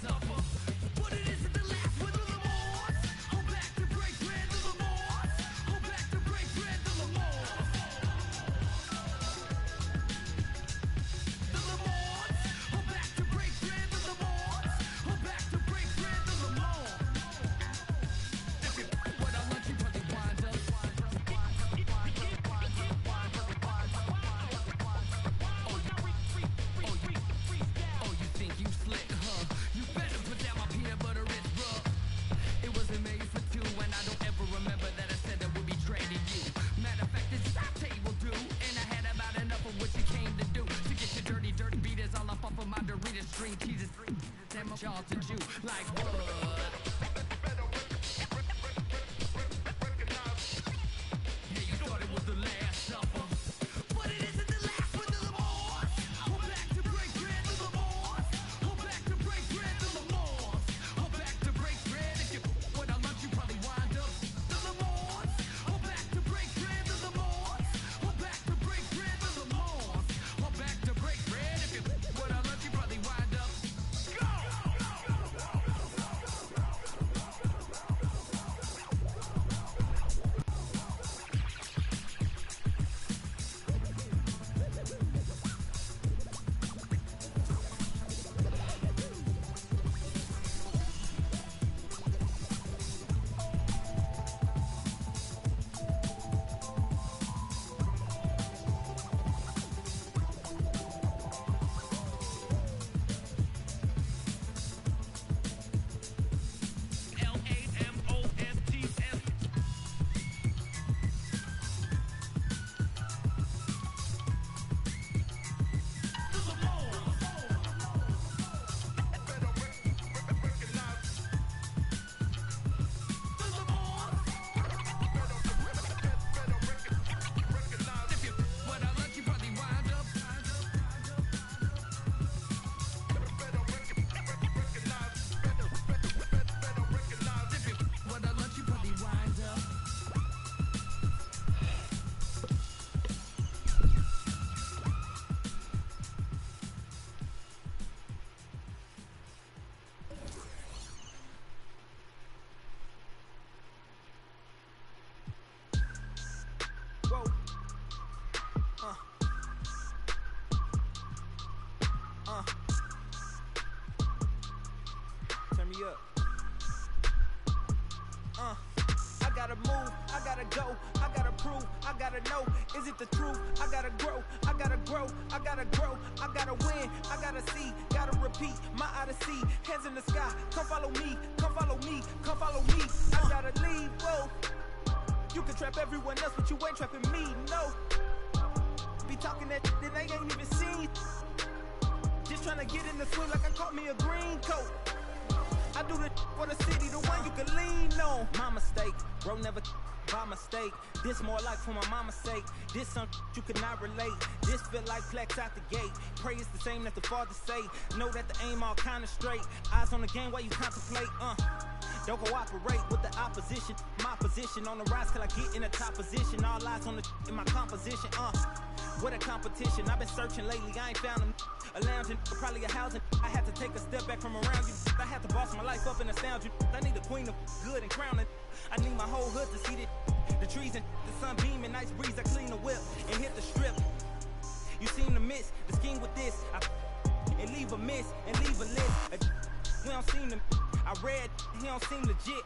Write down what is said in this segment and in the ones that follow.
supper. But it isn't the last with the Lamars. Hold back to break bread, the Lamars. Hold back to break bread, the Lamars. The Lamars. Hold back to break bread, the Lamars. Hold back to break bread, the Lamars. If you what I want, you probably wind up. Oh, you think you slick, huh? You better put down my peanut butter wrist rub. It wasn't made for two, and I don't ever remember that I said I would be trading you. Matter of fact, this is our table, dude. And I had about enough of what you came to do. To get your dirty, dirty beaters all up off of my Doritos, string cheeses, and my Charlton Jew. Like what? Yeah, you thought it was the last supper. But it isn't the last with the Lamars. Hold back to break bread, the Lamars. Hold back to break bread, the Lamars. Hold back to break bread. If you what I lunch, you probably wind up. The Lamars. Hold back to break bread, the Lamars. Hold back to break bread, the Lamars. Hold back to break bread. If you what I lunch, you probably wind up. Go! Lamons. If you what I lunch, you probably wind up. If you what I lunch, you probably wind up. Whoa. Turn me up. I gotta move, I gotta go, I gotta prove, I gotta know, is it the truth? I gotta grow, I gotta grow, I gotta grow, I gotta win, I gotta see, gotta repeat, my odyssey, hands in the sky, come follow me, come follow me, come follow me, I gotta leave, whoa. You can trap everyone else, but you ain't trapping me, no. Be talking that that they ain't even seen. Just tryna get in the swing like I caught me a green coat. I do the for the city, the one you can lean on. My mistake, bro, never by mistake. This more like for my mama's sake. This something you could not relate. This feel like flex out the gate. Pray it's the same that the father say. Know that the aim all kinda straight. Eyes on the game while you contemplate. Don't cooperate with the opposition. My position on the rise till I get in the top position. All eyes on the in my composition. What a competition. I've been searching lately. I ain't found them. A lounging, probably a housing. I had to take a step back from around you. I had to boss my life up and astound you. I need a queen of good and crowning. I need my whole hood to see it. The trees and the sun beaming, nice breeze. I clean the whip and hit the strip. You seem to miss the scheme with this. And leave a miss and leave a list. We don't seem to. I read, he don't seem legit.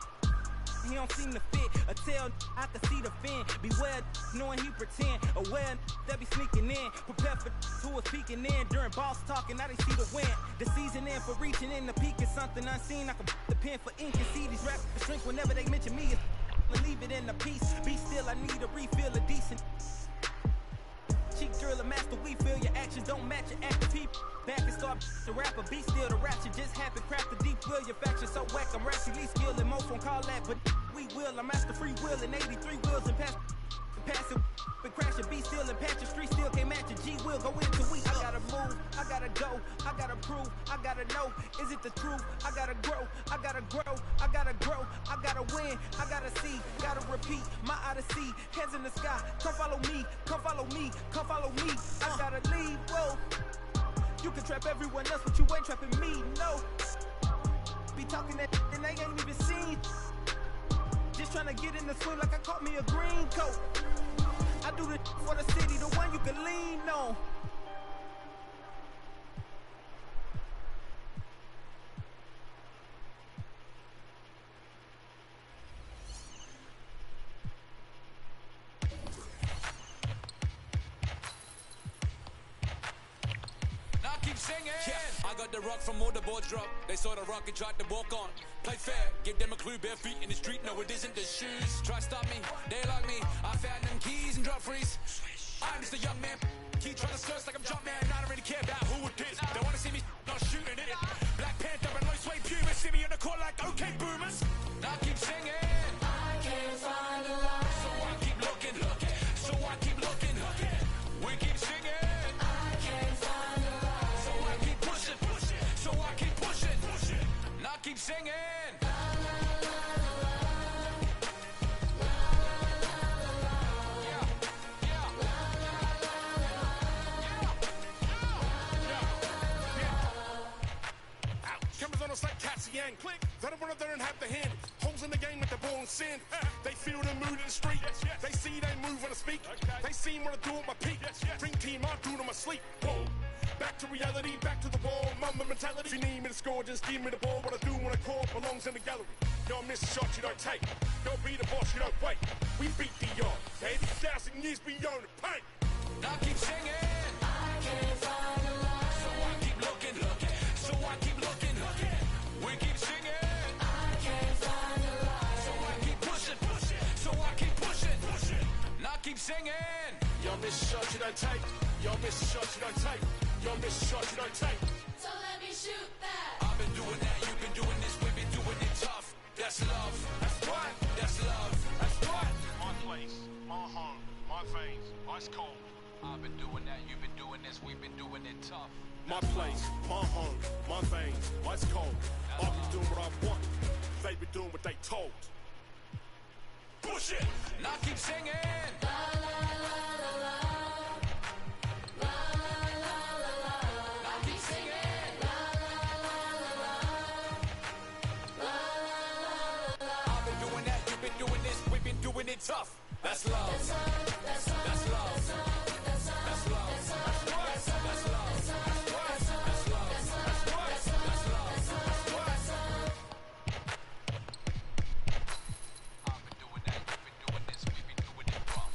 He don't seem to fit. A tell, I can see the fin. Beware, knowing he pretend. Aware, they be sneaking in. Prepare for who is peeking in. During boss talking, now they see the win. The season in for reaching in the peak is something unseen. I can the pen for ink and see these rappers shrink whenever they mention me. Leave it in the piece. Be still, I need a refill of decent. Cheek drill a master, we feel your actions don't match your active people. Back and start the rapper, be still the ratchet. Just happen, craft the deep will. Your faction so whack, I'm rationally skilled and most won't call that, but we will. I'm master free will and 83 wheels and pass it. But crashing, be still and patch your street still can't match a G will go into we. I gotta move, I gotta go, I gotta prove, I gotta know, is it the truth? I gotta grow, I gotta grow, I gotta grow, I gotta win, I gotta see, gotta repeat, my odyssey, hands in the sky, come follow me, come follow me, come follow me, I gotta leave, whoa. You can trap everyone else, but you ain't trapping me, no. be talking that and they ain't even seen. Just trying to get in the swing like I caught me a green coat. I do the for the city, the one you can lean on. Now keep singing. Yeah, I got the rock from all the boards drop. They saw the rock and tried to walk on. Play fair, give them a clue, bare feet in the street. No, it isn't the shoes. Try stop me, they like me. I found them keys and drop freeze. I'm just a young man. Keep trying to search like I'm Jumpman. I don't really care about who it is. They wanna see me not shooting it. Black Panther and low suede pumas. See me on the court like okay boomers. Now keep singing. I can't find a lie. So I keep looking. So I keep looking. We keep singing. I can't find a lie. So I keep pushing. So I keep pushing. Now keep singing. Cameras on us like cats yang. Click. They don't run up there and have the hand. Holes in the game with the ball and sand. They feel the mood in the street. They see they move when I speak. They see what I do at my peak. Dream team, I do it on my sleep. Whoa. Back to reality, back to the wall. Mamba mentality. If you need me to score, just give me the ball. What I do when I call belongs in the gallery. Don't miss a shot you don't take. Don't be the boss, you don't wait. We beat the yard. 80,000 years beyond the pain. Now keep singing. I can't find a lie. So I keep looking. So I keep looking. We keep singing. I can't find a lie. So I keep pushing. So I keep pushing. Now keep singing. Y'all miss a shot you don't take. Y'all miss a shot you don't take. Y'all miss a shot you don't take. So let me shoot that. I've been doing that, you've been doing this, we've been doing it tough. That's love. That's right. That's love. That's right. My place, my home, my veins, ice cold. I've been doing that, you've been doing this, we've been doing it tough. My place, my home, my veins, ice cold. I've been doing what I want. They been doing what they told. Push it. Now keep singing. Now keep singing. I've been doing that, you've been doing this, we've been doing it tough. That's love. That's love. That's love. That's love. That's love. I've been doing that, you've been doing this, we've been doing it rough.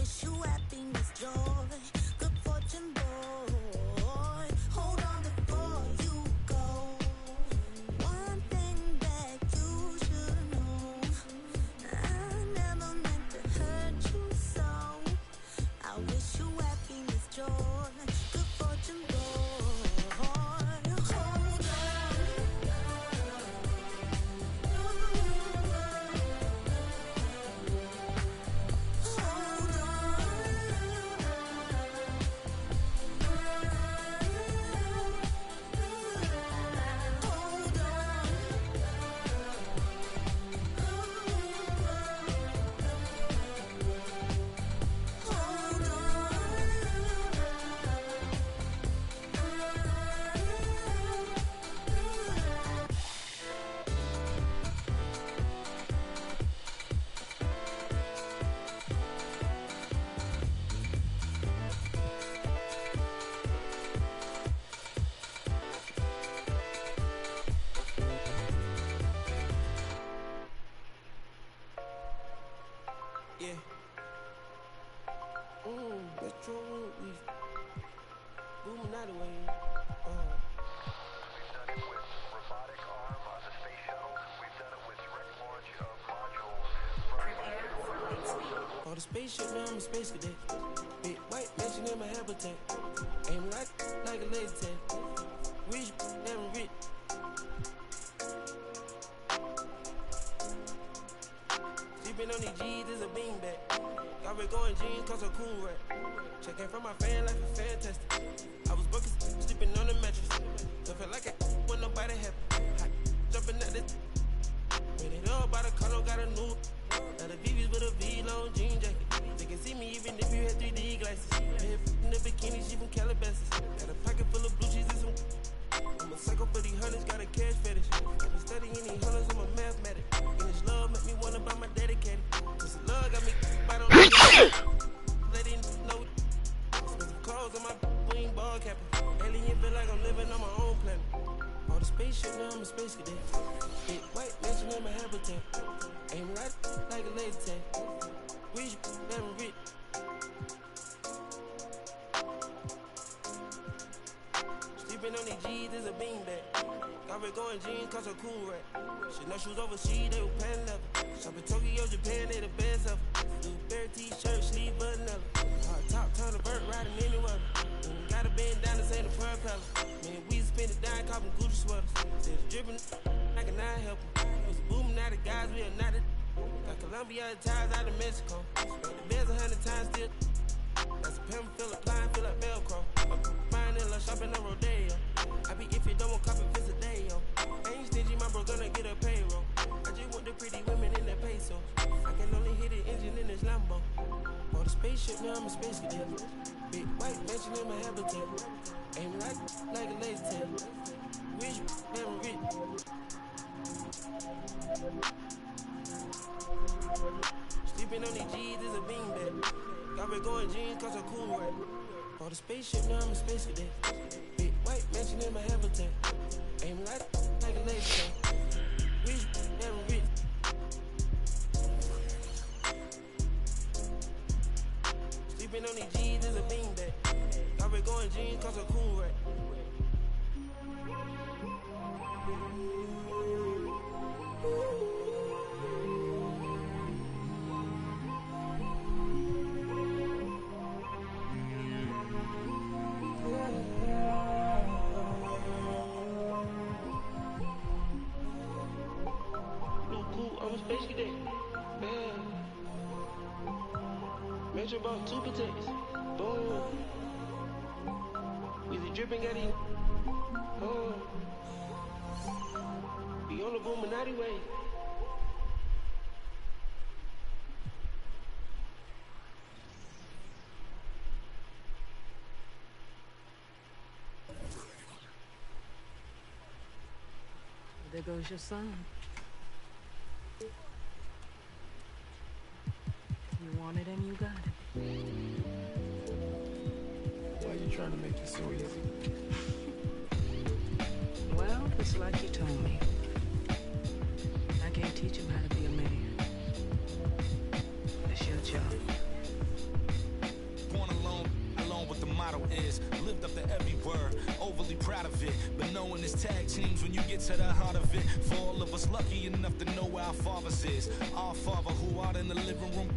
wish you happiness, joy, good fortune, boy. Hold on before you go. One thing that you should know, I never meant to hurt you so. I wish you happiness, joy, good fortune, boy. Hold Yeah. Metro we booming out of way. We've done it with robotic arm on the space shuttle. We've done it with direct launch of modules. On the spaceship now I'm a space cadet. Big white mansion in my habitat. Aim like a laser tag. Rich, never rich. Sleeping on these G's is a beanbag. Got red going jeans cause I'm cool rap. Checking from my fan life is fantastic. I was broken, sleeping on the mattress. Don't feel like I when nobody happy. Hot, jumping at the when it all by the color got a new. Now the BB's with a V-long jean jacket. They can see me even if you had 3D glasses. Head in the bikini, she from Calabasas. Got a pocket full of blue cheese and some. I'm a psycho for these hundreds, got a cash fetish. I've been studying these hundreds, I'm a mathematic. And this love make me wanna buy my dedicated. This love got me bite on the letting know. Expensive clothes on my wing ball capping. Alien feel like I'm living on my own planet. All the spaceship now I'm a space cadet. Big white mansion in my habitat. Aim like a laser tag. Rich, never rich. Sleeping on these G's is a beanbag. Got red going jeans cause I'm cool rap. Shit, no shoes overseas, they were pan leather. Shopping Tokyo, Japan, they the best ever. Blue bear t-shirt, sleeve button up. Hard top, turn a vert, riding anywhere. Gotta bend down to say the propeller. Man, we spend it down, copping Gucci sweaters. Said it's dripping, I cannot help them. It's booming out of guys, we are not it. Got Colombia ties out of Mexico. Spent the beds 100 times still. That's a pimp, feel applying, feel like Velcro. Mine in love, shopping on Rodeo. I be if you don't want copy, visit day, yo. Ain't stingy, my bro gonna get a payroll. I just want the pretty women in their pesos. I can only hit the engine in this Lambo. On the spaceship, now I'm a space cadet. Big white mansion in my habitat. Aim like a laser tag. Rich, never rich. Sleeping on these G's is a beanbag. Got red going jeans cause I'm cool rap. On the spaceship, now I'm a space cadet. Big white mansion in my habitat. Aim like a laser tag. Rich, never rich. Sleeping on these G's is a beanbag. Got red going jeans cause I'm cool rap. I'm a space cadet. Man. Metro bought 2 protects. Boom. We the dripping got it. Oh. We on the Boominati way. There goes your son. You wanted and you got it. Why are you trying to make it so easy? Well, it's like you told me. I can't teach him how to be a man. That's your job. years, lived up to every word, overly proud of it. But knowing it's tag teams when you get to the heart of it. For all of us lucky enough to know where our fathers is. Our father who out in the living room,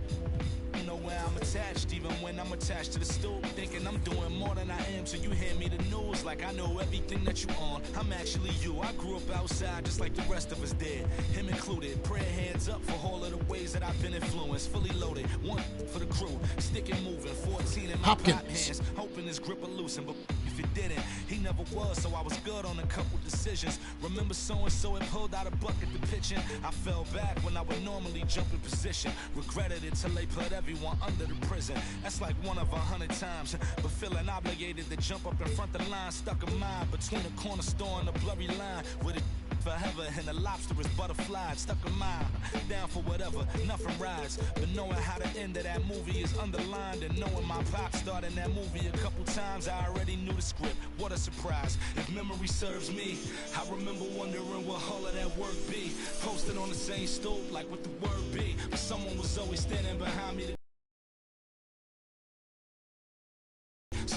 know where I'm attached, even when I'm attached to the stool. Thinking I'm doing more than I am, so you hand me the news like I know everything that you on. I'm actually you. I grew up outside just like the rest of us did, him included. Prayer hands up for all of the ways that I've been influenced. Fully loaded, one for the crew, sticking moving. 14 in my Hopkins. pop hands, hoping his grip will loosen, but if it didn't, he never was, so I was good on a couple decisions. Remember so-and-so had pulled out a bucket to pitching. I fell back when I would normally jump in position. Regretted it till they put everyone under the prison. That's like 1 of 100 times. But feeling obligated to jump up in front of the line, stuck in mind between the corner store and the blurry line. With it forever and the lobster is butterfly, stuck in mind. Down for whatever, nothing rides. But knowing how the end of that movie is underlined, and knowing my pop starred in that movie a couple times, I already knew the script. What a surprise. If memory serves me, I remember wondering what all of that work be. Posted on the same stoop like what the word be. But someone was always standing behind me to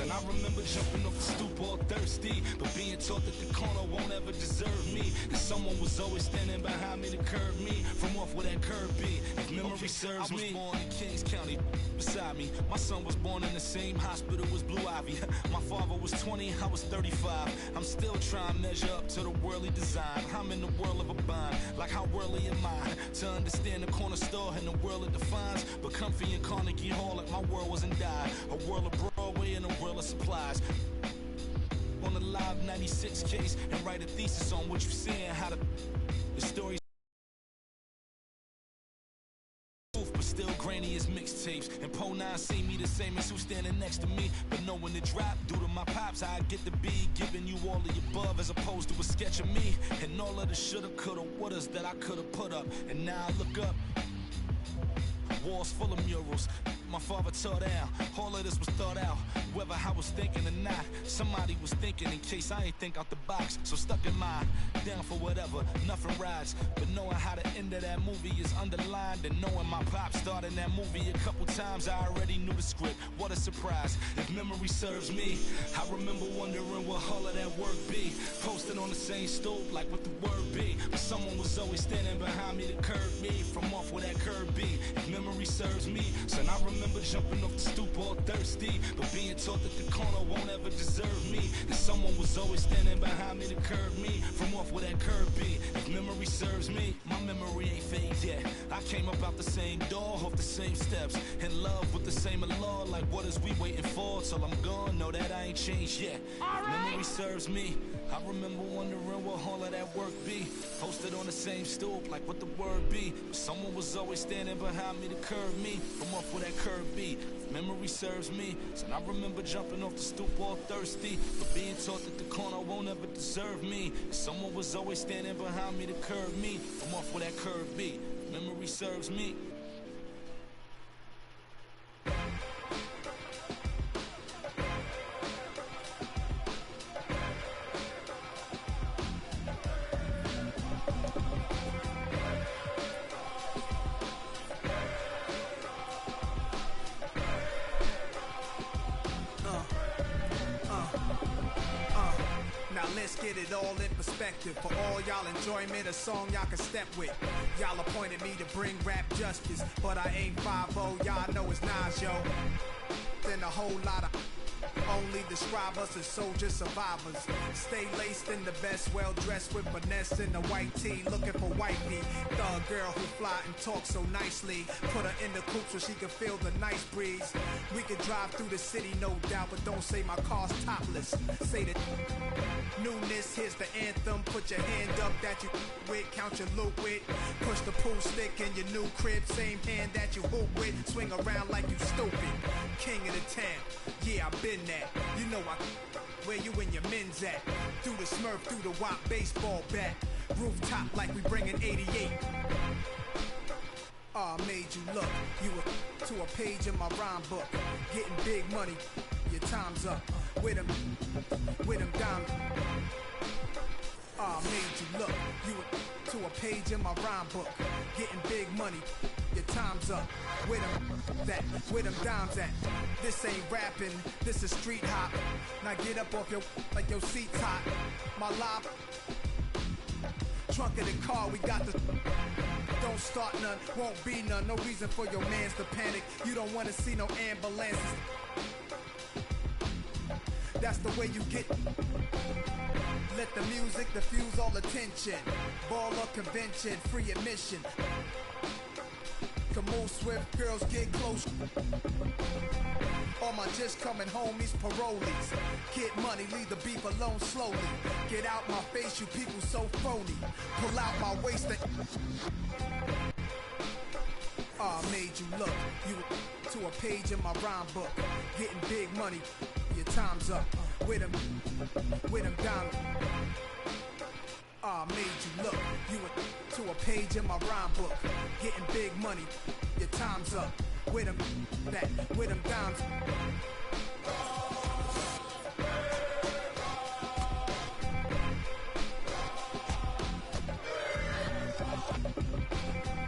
and I remember jumping off the stoop all thirsty, but being taught that the corner won't ever deserve me. And someone was always standing behind me to curb me from off where that curb be. If memory serves me, I was born in Kings County, beside me. My son was born in the same hospital as Blue Ivy. My father was 20, I was 35. I'm still trying to measure up to the worldly design. I'm in the world of a bind, like how worldly am I? To understand the corner store and the world it defines. But comfy in Carnegie Hall like my world wasn't died. A world of Broadway and a world of supplies. On the Live 96 case and write a thesis on what you seeing, how the stories, but still grainy as mixtapes. And Po 9 see me the same as who's standing next to me. But knowing the drop due to my pops, I get to be giving you all of the above as opposed to a sketch of me and all of the shoulda, coulda, wouldas that I coulda put up. And now I look up, walls full of murals my father tore down. All of this was thought out, whether I was thinking or not. Somebody was thinking in case I ain't think out the box. So stuck in mind, down for whatever, nothing rides. But knowing how the end of that movie is underlined, and knowing my pop starred in that movie a couple times, I already knew the script. What a surprise. If memory serves me, I remember wondering what all of that work be. Posted on the same stoop like what the word be. But someone was always standing behind me to curb me from off where that curb be. If memory serves me, son, I remember jumping off the stoop all thirsty, but being taught that the corner won't ever deserve me. And someone was always standing behind me to curb me from off where that curb be. If memory serves me, my memory ain't fade yet. I came up out the same door, off the same steps, in love with the same law. Like what is we waiting for till I'm gone? Know that I ain't changed yet. If memory serves me, I remember wondering what all of that work be. Posted on the same stoop like what the word be. Someone was always standing behind me to curb me from off where that curb be. If memory serves me, so I remember jumping off the stoop all thirsty, but being taught that the corner won't ever deserve me. Someone was always standing behind me to curb me from off where that curb be. If memory serves me. Let's get it all in perspective. For all y'all enjoyment, a song y'all can step with. Y'all appointed me to bring rap justice, but I ain't 5-0, y'all know it's Nas, yo. Then a whole lot of only describe us as soldier survivors. Stay laced in the best, well dressed with finesse in the white tee, looking for wifey. Thug girl who fly and talk so nicely. Put her in the coupe so she can feel the nice breeze. We could drive through the city, no doubt, but don't say my car's topless. Say the newness, here's the anthem. Put your hand up that you with, count your loot with. Push the pool stick in your new crib, same hand that you hoop with. Swing around like you stupid. King of the town, yeah, I've been that. You know where you and your men's at. Through the Smurf, through the WAP baseball bat. Rooftop like we bringing 88. I made you look. You were to a page in my rhyme book. Getting big money, your time's up. With them diamonds. I made you look. You were to a page in my rhyme book. Getting big money, your time's up. Where them dimes at? This ain't rapping, this is street hop. Now get up off your like your seat's hot. My live trunk of the car, we got the. Don't start none, won't be none. No reason for your mans to panic. You don't wanna see no ambulances. That's the way you get. Let the music diffuse all attention. Ball or convention, free admission. To move swift, girls get close. All my just coming homies, parolees. Get money, leave the beef alone slowly. Get out my face, you people so phony. Pull out my waist and made you look. You to a page in my rhyme book. Getting big money, your time's up. With them down. Made you look. You to a page in my rhyme book. Getting big money, your time's up. With them down.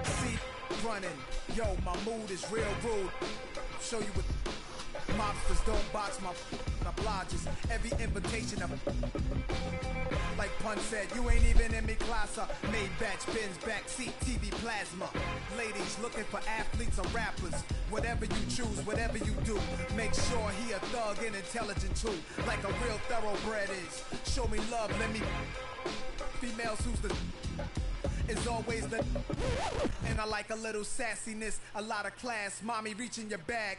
See, running. Yo, my mood is real rude. Show you what mobsters don't box my obliges. Every invitation of like Pun said, you ain't even in me class. Made batch, bins, backseat, TV plasma. Ladies looking for athletes or rappers. Whatever you choose, whatever you do, make sure he a thug and intelligent too. Like a real thoroughbred is. Show me love, let me. Females who's the. Is always the. And I like a little sassiness, a lot of class. Mommy reaching your bag.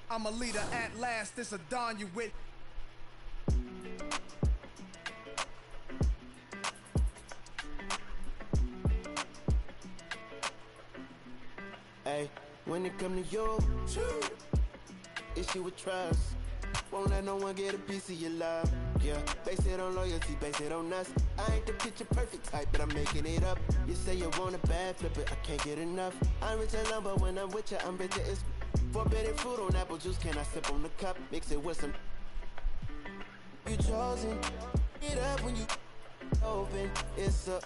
I'm a leader at last, this a don you with. Hey, when it come to you, issue with trust. Won't let no one get a piece of your love. Yeah, base it on loyalty, base it on us. I ain't the picture perfect type, but I'm making it up. You say you want a bad flip it, I can't get enough. I'm rich alone, but when I'm with you, I'm richer. It's forbidden fruit on apple juice. Can I sip on the cup? Mix it with some. You chosen. It up when you open. It's up.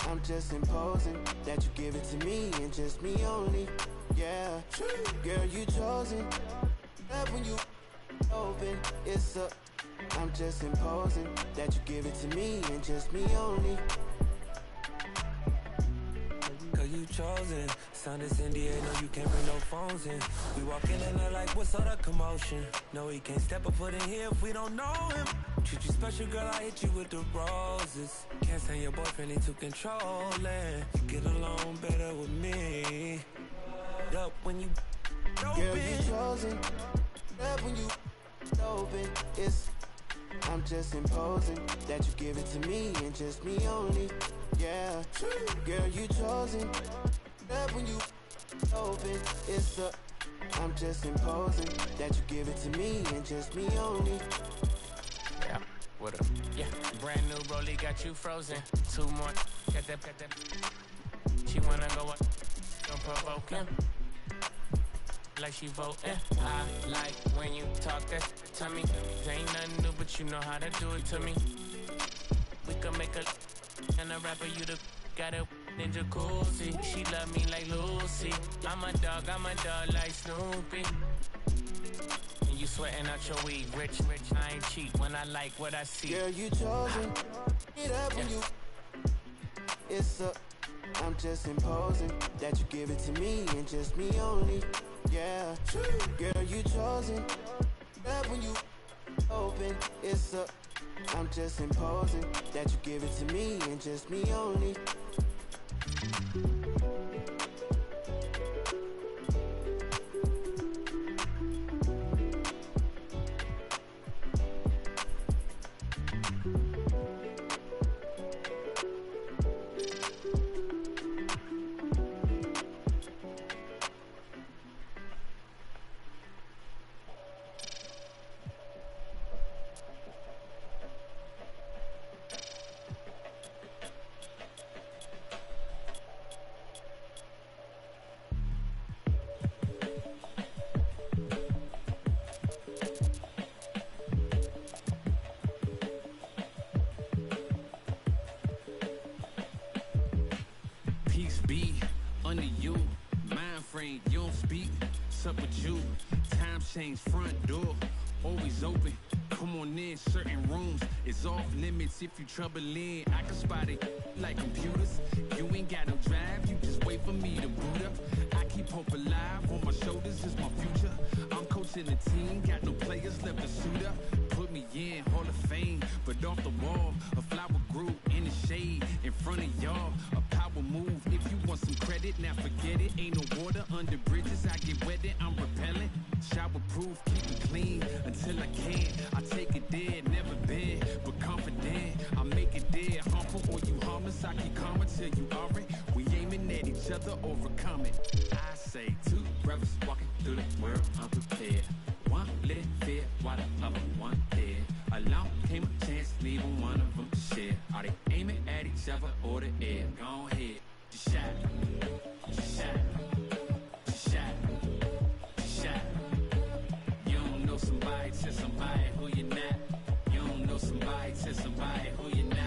I'm just imposing that you give it to me and just me only. Yeah, girl, you chosen. Up when you open. It's up. I'm just imposing that you give it to me and just me only. Cause you chosen. Sound is India, no you can't bring no phones in. We walk in and they're like, what's all the commotion? No, he can't step a foot in here if we don't know him. Treat you special, girl, I hit you with the roses. Can't stand your boyfriend, he too controlling. You get along better with me. Up when you open. Girl, you chosen. Up when you open. It's I'm just imposing that you give it to me and just me only. Yeah, girl, you chosen. Up when you open. It's up. I'm just imposing that you give it to me and just me only. Yeah, what up? Yeah, brand new rollie got you frozen. Two more, got that. She wanna go up, don't provoke him. Like she voting. I like when you talk that to me. Ain't nothing new, but you know how to do it to me. We can make a and a rapper, you the got a in jacuzzi. She love me like Lucy. I'm a dog like Snoopy. And you sweating out your weed, rich. I ain't cheap when I like what I see. Girl, you chosen. Get up when you. It's up. I'm just imposing that you give it to me and just me only. Yeah, girl, you chosen. Up when you open. It's up. I'm just imposing that you give it to me and just me only. Peace be unto you. speak, what's up with you? Time change, front door, always open. Come on in, certain rooms is off limits if you troubling. I can spot it like computers. You ain't got no drive, you just wait for me to boot up. I keep hope alive, on my shoulders is my future. I'm coaching the team, got no players left to suit up. Put me in, Hall of Fame, but off the wall, a flower grew in the shade in front of y'all. A power move, if you want some credit, now forget it. Ain't no water under bridges, I get wetted, I'm repellent. Shower proof, keep it clean until I can. I take it there, never been, but confident. I make it there, harmful or you harmless. I keep calm until you aren't. We aiming at each other, overcome it. I say two brothers walking through the world unprepared. One little fear, while the other one dead. Along came a chance, neither one of them to share. Are they aiming at each other or the air? Go ahead, just shot, just shot, just shot, just shot. You don't know somebody, tell somebody who you're not. You don't know somebody, tell somebody who you're not.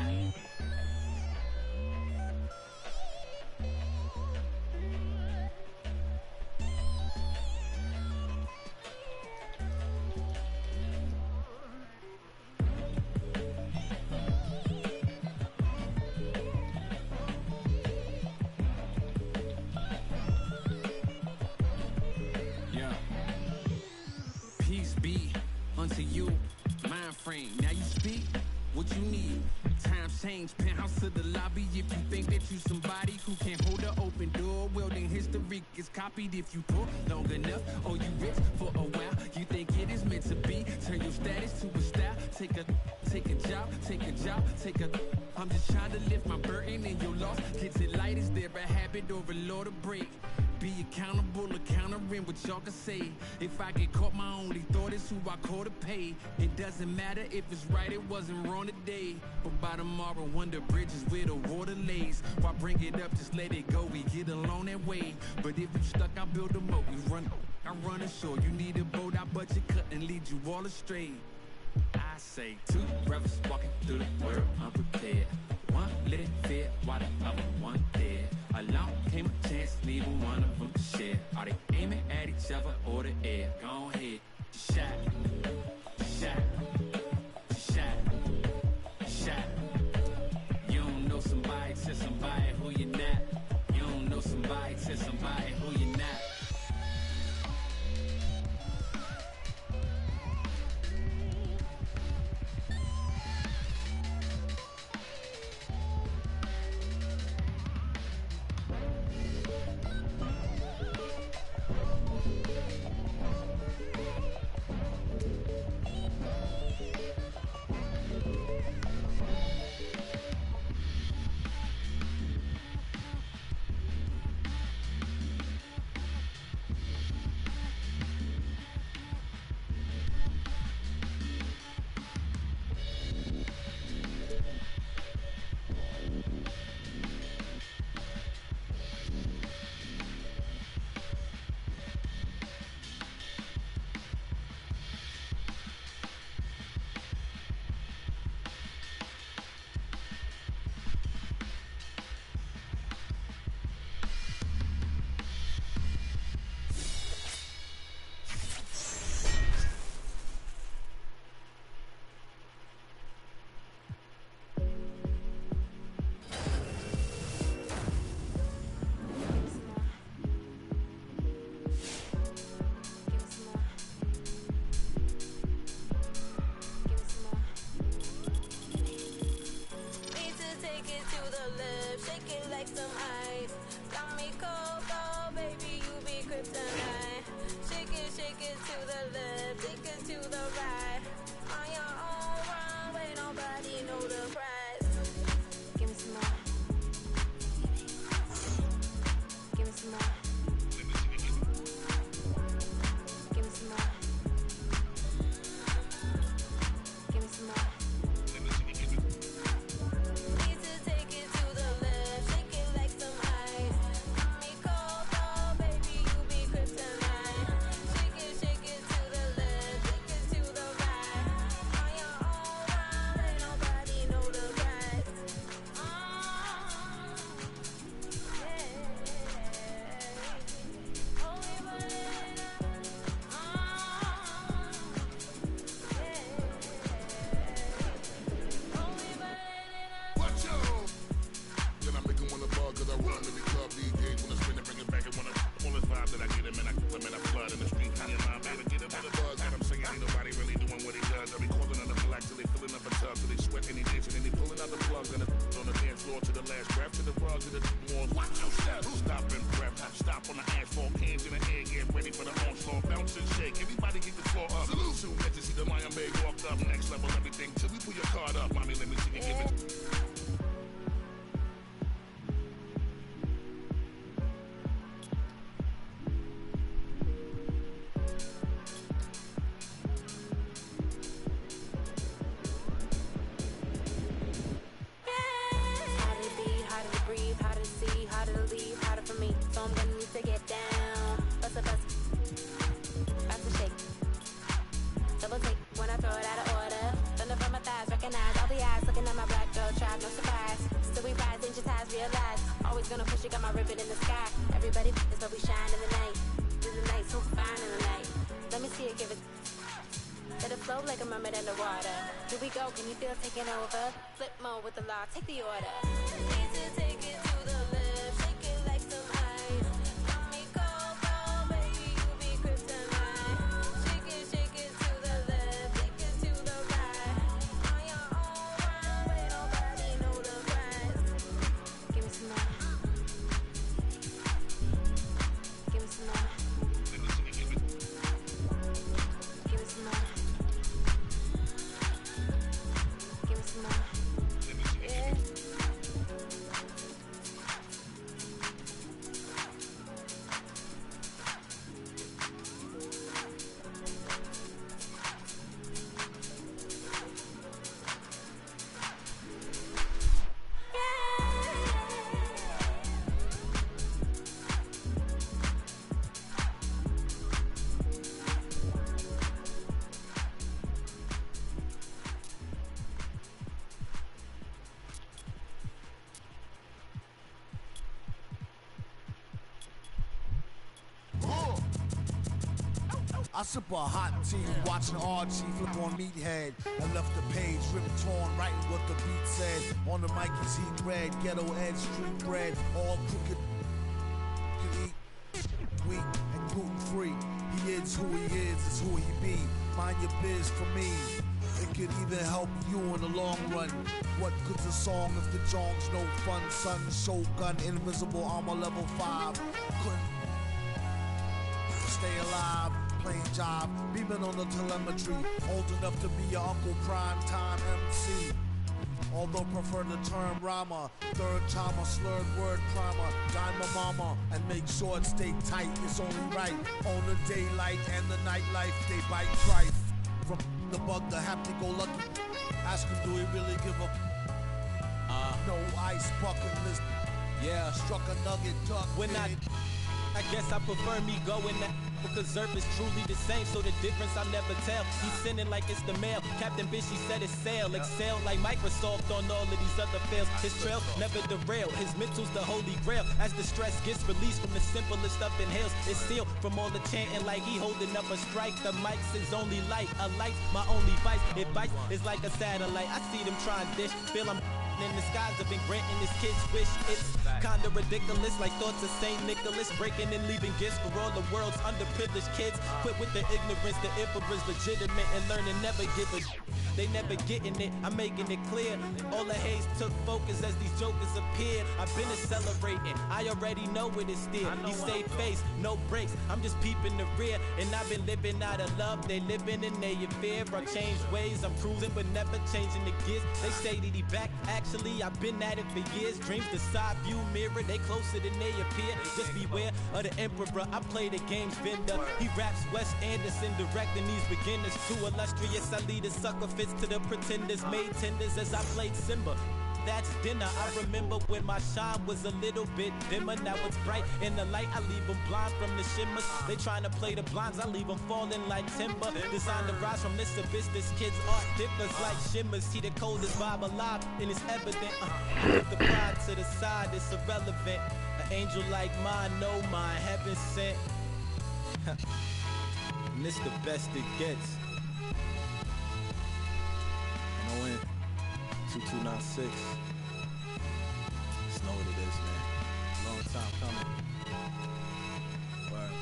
Unto you, mind frame. Now you speak what you need. Times change, penthouse to the lobby. If you think that you somebody who can hold an open door, well then history is copied. If you pull long enough, or you rich for a while, you think it is meant to be. Turn your status to a style. Take a job, take a job, take a. I'm just trying to lift my burden and your loss gets it light. Is there a habit or a law to break? Be accountable, countering what y'all can say. If I get caught, my only thought is who I call to pay. It doesn't matter if it's right, it wasn't wrong today. But by tomorrow, wonder bridges where the water lays. Why bring it up, just let it go, we get along that way. But if you stuck, I build a moat, we run, I run ashore. You need a boat, I budget cut and lead you all astray. I say two brothers walking through the world unprepared. One little fear, while the other one dead. Along came a chance, neither one of them to share. Are they aiming at each other or the air? Go ahead, just shot, just shot, just shot, just shot. You don't know somebody, tell somebody who you're not. You don't know somebody, tell somebody who you're not. next level everything. Till we pull your card up, mommy, let me see you give it. Harder to be, harder to breathe, harder to see, harder to leave, harder for me. So I'm gonna need to get down. Bust a bust, about to shake. Double take when I throw it out of order. Thunder from my thighs, recognize all the eyes looking at my black girl tribe, no surprise. Still we rise, ancient ties realize. Always gonna push it, got my ribbon in the sky. Everybody is but we shine in the night. Through the night, so fine in the night. Let me see it, give it. Let it flow like a mermaid underwater. Here we go, can you feel it taking over? Flip mode with the law, take the order. Need to take it to the left, shake it like some ice. Got me cold, cold, baby, you be kryptonite. Shake it to the left, take it to the right. On your own runway, nobody know the price. Give me some more. Give me some more. Give me some more. Give me some more. Yeah. I sip a hot tea, watching RG flip on Meathead. I left the page ripped torn, writing what the beat said. On the mic is heat red, ghetto edge, street bread, all crooked. Can eat weak and gluten free. He is who he is, it's who he be. Mind your biz for me. It could even help you in the long run. What good's a song if the jong's no fun? Son, Shogun, invisible armor level 5. Couldn't stay alive. Plain job, beaming on the telemetry. Old enough to be your Uncle Prime Time MC. Although prefer the term rama. Third time a slurred word primer. Dime my mama and make sure it stay tight. It's only right. On the daylight and the nightlife, they bite trife. From the bug to happy-go-lucky. Ask him, do he really give a no ice bucket list. Yeah, struck a nugget duck. When I guess I prefer me going that because Earth is truly the same, so the difference I'll never tell. He's sending like it's the mail. Captain Bishy said it's sail. Excel like Microsoft on all of these other fails. His trail never derail. His mental's the holy grail. As the stress gets released from the simplest stuff inhales, it's sealed from all the chanting like he holding up a strike. The mic's his only light. A light's my only vice. Advice is like a satellite. I see them trying dish. Feel I'm in the skies have been granting his kids wish. It's kinda ridiculous, like thoughts of Saint Nicholas breaking and leaving gifts for all the world's underprivileged kids. Quit with the ignorance, the emperor's legitimate and learning never give a they never getting it, I'm making it clear. All the haze took focus as these jokers appeared. I've been celebrating, I already know what it's still. He stay face, no breaks, I'm just peeping the rear. And I've been living out of love, they living in their fear. I changed ways, I'm cruising but never changing the gears. They say that he back, actually I've been at it for years. Dreams the side view mirror, they closer than they appear. Just beware of the emperor, I play the game's vendor. He raps Wes Anderson, directing these beginners. Too illustrious, I lead a sucker fist to the pretenders. Made tenders as I played Simba. That's dinner. I remember when my shine was a little bit dimmer. Now it's bright in the light, I leave them blind from the shimmers. They trying to play the blinds, I leave them falling like timber. Designed to rise from this abyss, this kid's art differs like shimmers. See the coldest vibe alive, and it's evident. Put the pride to the side, it's irrelevant. An angel like mine, no mine, heaven sent. And this the best it gets. NON 2296. Just know what it is, man. Long time coming. Word.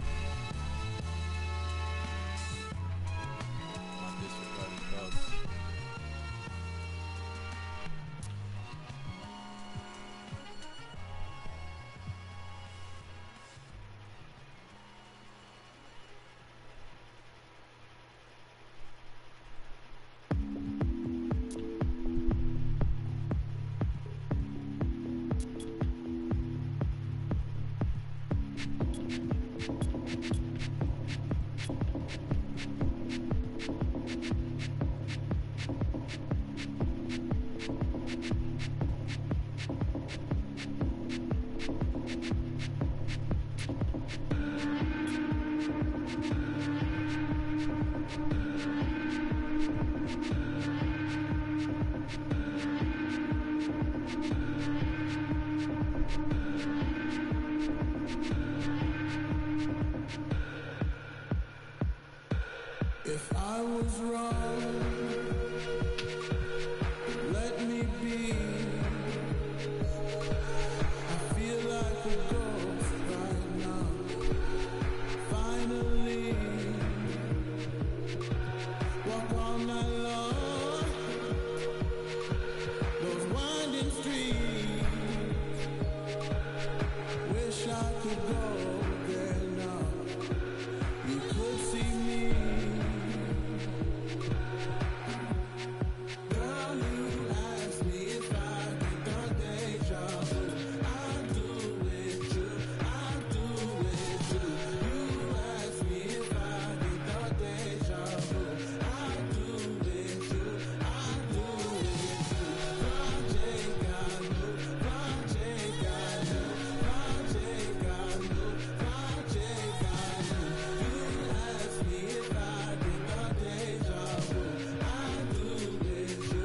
My disregarded thugs. If I was wrong, let me be. I feel like a ghost right now. Finally, walk all night long. Those winding streets. Wish I could go there now. You could see me. Girl, you asked me if I get the deja vu. I do with you, I do with you. You asked me if I get the deja vu. I do with you, I do with you. Project got new, project got new, project got new, project got new. You asked me if I get the deja vu. I do with you.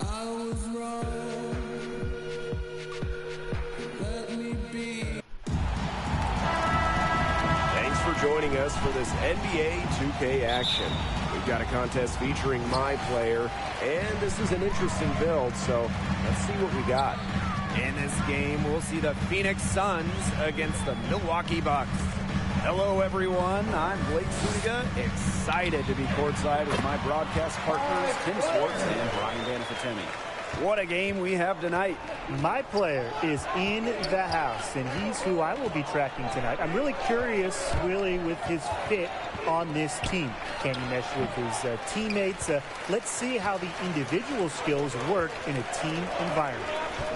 I was wrong. Let me be. Thanks for joining us for this NBA 2K action. We've got a contest featuring my player, and this is an interesting build, so let's see what we got. In this game, we'll see the Phoenix Suns against the Milwaukee Bucks. Hello, everyone. I'm Blake Zuniga, excited to be courtside with my broadcast partners, Tim Swartz and Brian Banafitemi. What a game we have tonight. My player is in the house, and he's who I will be tracking tonight. I'm really curious, with his fit on this team. Can he mesh with his teammates? Let's see how the individual skills work in a team environment.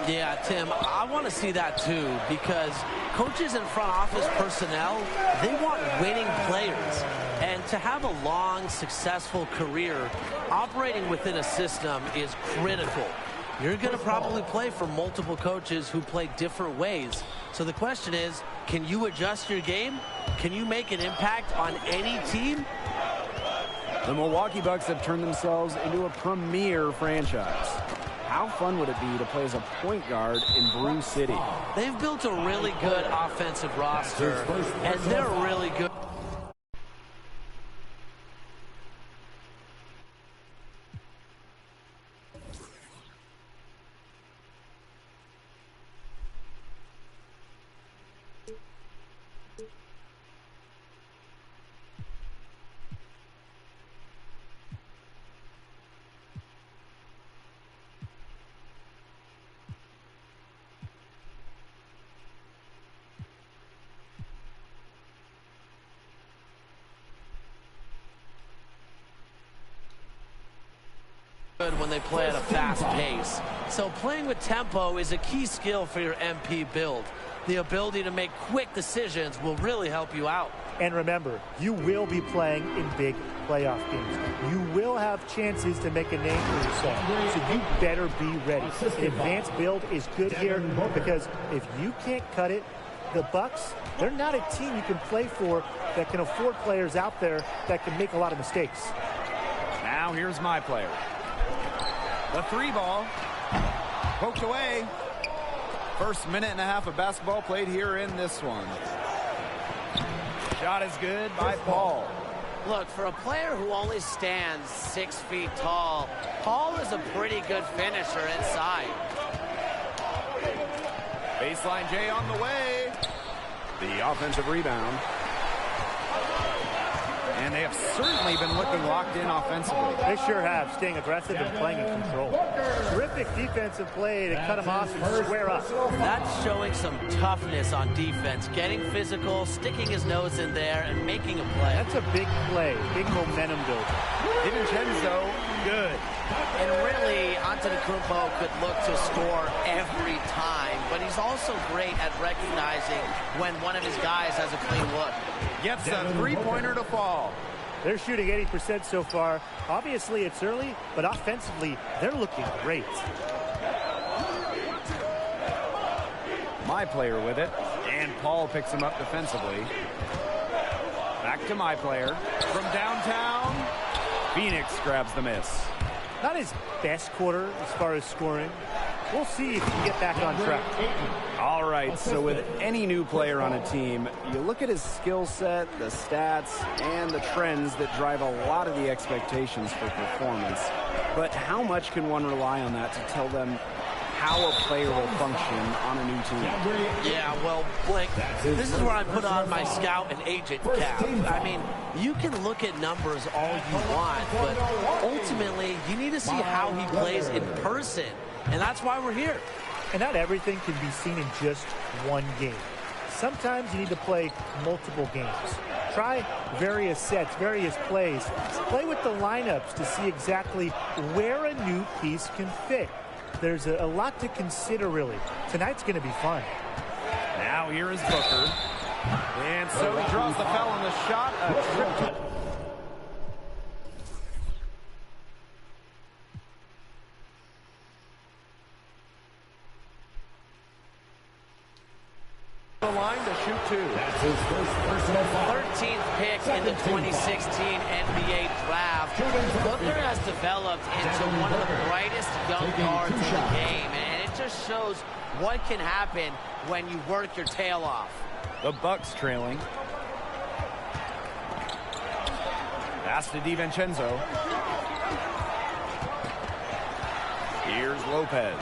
Yeah, Tim, I want to see that too, because coaches and front office personnel, they want winning players. And to have a long, successful career, operating within a system is critical. You're going to probably play for multiple coaches who play different ways. So the question is, can you adjust your game? Can you make an impact on any team? The Milwaukee Bucks have turned themselves into a premier franchise. How fun would it be to play as a point guard in Brew City? They've built a really good offensive roster, and they're really good. When they play at a fast pace. So playing with tempo is a key skill for your MP build. The ability to make quick decisions will really help you out. And remember, you will be playing in big playoff games. You will have chances to make a name for yourself, so you better be ready. An advanced build is good here because if you can't cut it, the Bucks, they're not a team you can play for that can afford players out there that can make a lot of mistakes. Now here's my player. The three ball, poked away. First minute and a half of basketball played here in this one. Shot is good by Paul. Look, for a player who only stands 6 feet tall, Paul is a pretty good finisher inside. Baseline J on the way. The offensive rebound. And they have certainly been looking locked in offensively. They sure have, staying aggressive and playing in control. Terrific defensive play to cut them off and square up. That's showing some toughness on defense, getting physical, sticking his nose in there, and making a play. That's a big play, big momentum builder. DiVincenzo, good. And really, Antetokounmpo could look to score every time, but he's also great at recognizing when one of his guys has a clean look. Gets a three-pointer to fall. They're shooting 80% so far. Obviously, it's early, but offensively, they're looking great. My player with it, and Paul picks him up defensively. Back to my player. From downtown, Phoenix grabs the miss. Not his best quarter as far as scoring. We'll see if he can get back on track. All right, so with any new player on a team, you look at his skill set, the stats, and the trends that drive a lot of the expectations for performance. But how much can one rely on that to tell them how a player will function on a new team? Yeah, well, Blake, this is where I put on my scout and agent cap. I mean, you can look at numbers all you want, but ultimately, you need to see how he plays in person. And that's why we're here. And not everything can be seen in just one game. Sometimes you need to play multiple games. Try various sets, various plays. Play with the lineups to see exactly where a new piece can fit. There's a lot to consider, really. Tonight's going to be fun. Now here is Booker. And so he draws the foul on the shot. A trip to the line to shoot two. That's his first personal foul. 13th pick in the 2016 NBA draft. Booker has developed into one of the brightest young guards in the game, and it just shows what can happen when you work your tail off. The Bucks trailing. Pass to DiVincenzo. Here's Lopez.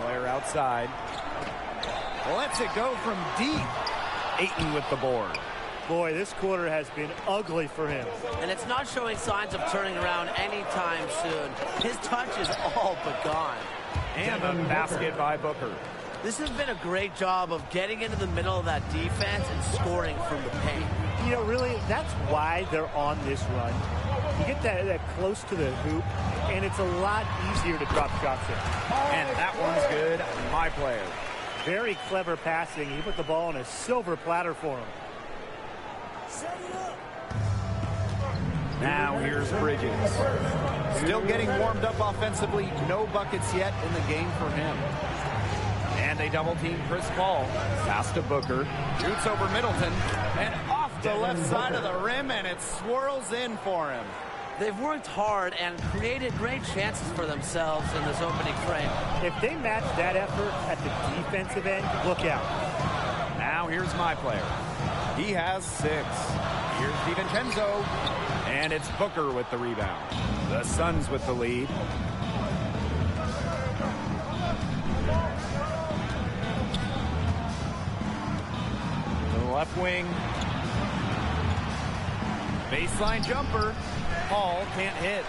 Player outside. Lets it go from deep. Ayton with the board. Boy, this quarter has been ugly for him. And it's not showing signs of turning around anytime soon. His touch is all but gone. And a basket by Booker. This has been a great job of getting into the middle of that defense and scoring from the paint. You know, really, that's why they're on this run. You get that close to the hoop, and it's a lot easier to drop shots in. And that one's good. My player. Very clever passing. He put the ball on a silver platter for him. Now here's Bridges. Still getting warmed up offensively. No buckets yet in the game for him. And they double team Chris Paul. Pass to Booker. Shoots over Middleton. And off the left side of the rim, and it swirls in for him. They've worked hard and created great chances for themselves in this opening frame. If they match that effort at the defensive end, look out. Now here's my player. He has 6. Here's DiVincenzo. And it's Booker with the rebound. The Suns with the lead. The left wing. Baseline jumper. Paul can't hit.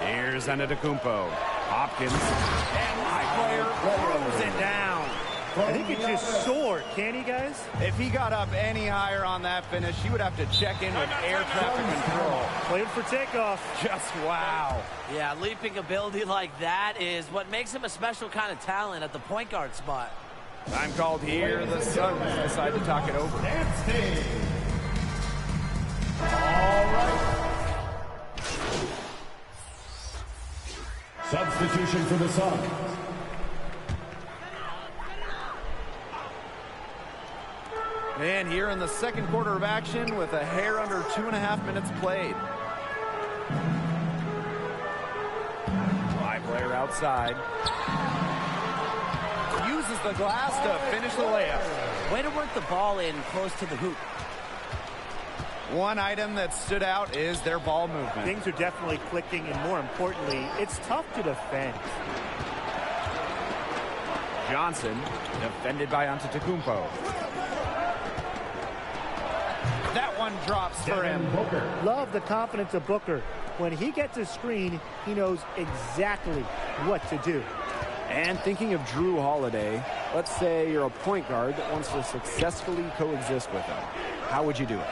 Here's Antetokounmpo. Hopkins. And my player throws it down. I think it just soared, can't he, guys? If he got up any higher on that finish, he would have to check in with air traffic control. Playing for takeoff. Just wow. Yeah, leaping ability like that is what makes him a special kind of talent at the point guard spot. Time called here. The Suns decide to talk it over. All right. Substitution for the Suns. And here in the second quarter of action with a hair under 2.5 minutes played. My player outside. Uses the glass to finish the layup. Way to work the ball in close to the hoop. One item that stood out is their ball movement. Things are definitely clicking, and more importantly, it's tough to defend. Johnson, defended by Antetokounmpo. That one drops for him. Love the confidence of Booker. When he gets a screen, he knows exactly what to do. And thinking of Drew Holiday, let's say you're a point guard that wants to successfully coexist with him. How would you do it?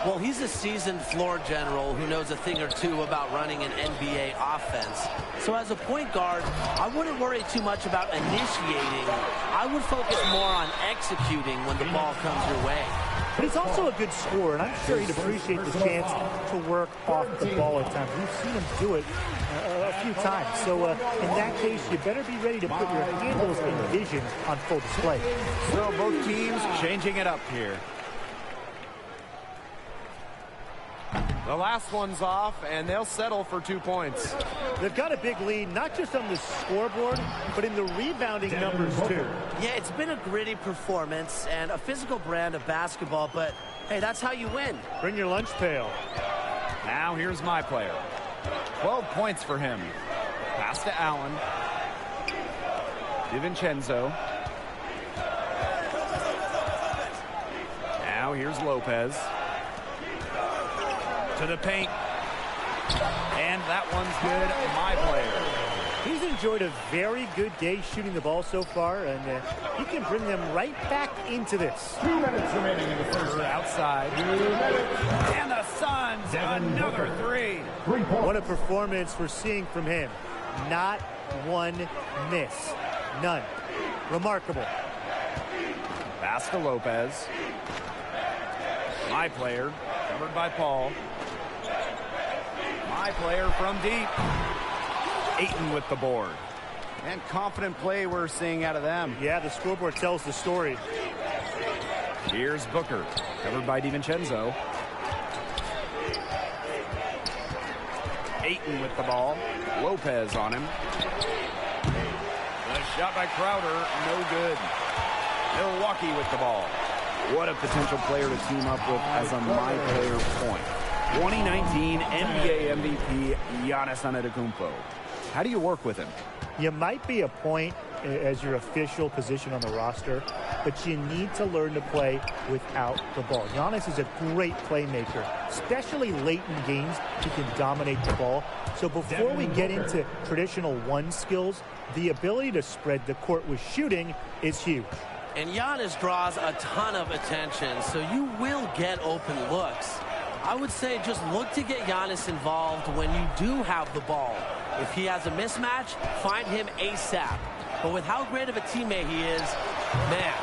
Well, he's a seasoned floor general who knows a thing or two about running an NBA offense. So as a point guard, I wouldn't worry too much about initiating. I would focus more on executing when the ball comes your way. But he's also a good scorer, and I'm sure he'd appreciate the chance to work off the ball at times. We've seen him do it a few times. So in that case, you better be ready to put your handles and vision on full display. So both teams changing it up here. The last one's off, and they'll settle for 2 points. They've got a big lead, not just on the scoreboard, but in the rebounding numbers, too. Yeah, it's been a gritty performance and a physical brand of basketball, but, hey, that's how you win. Bring your lunch pail. Now here's my player. 12 points for him. Pass to Allen. DiVincenzo. Now here's Lopez. To the paint. And that one's good. My player. He's enjoyed a very good day shooting the ball so far, and he can bring them right back into this. 2 minutes remaining in the first. Outside. And the Suns, another three. What a performance we're seeing from him. Not one miss. None. Remarkable. Pass to Lopez. My player, covered by Paul. My player from deep. Ayton with the board. And confident play we're seeing out of them. Yeah, the scoreboard tells the story. Here's Booker, covered by DiVincenzo. Ayton with the ball. Lopez on him. The shot by Crowder, no good. Milwaukee with the ball. What a potential player to team up with as a my player point. 2019 NBA MVP Giannis Antetokounmpo. How do you work with him? You might be a point as your official position on the roster, but you need to learn to play without the ball. Giannis is a great playmaker, especially late in games. He can dominate the ball. So before we get into traditional one skills, the ability to spread the court with shooting is huge. And Giannis draws a ton of attention, so you will get open looks. I would say just look to get Giannis involved when you do have the ball. If he has a mismatch, find him ASAP. But with how great of a teammate he is, man,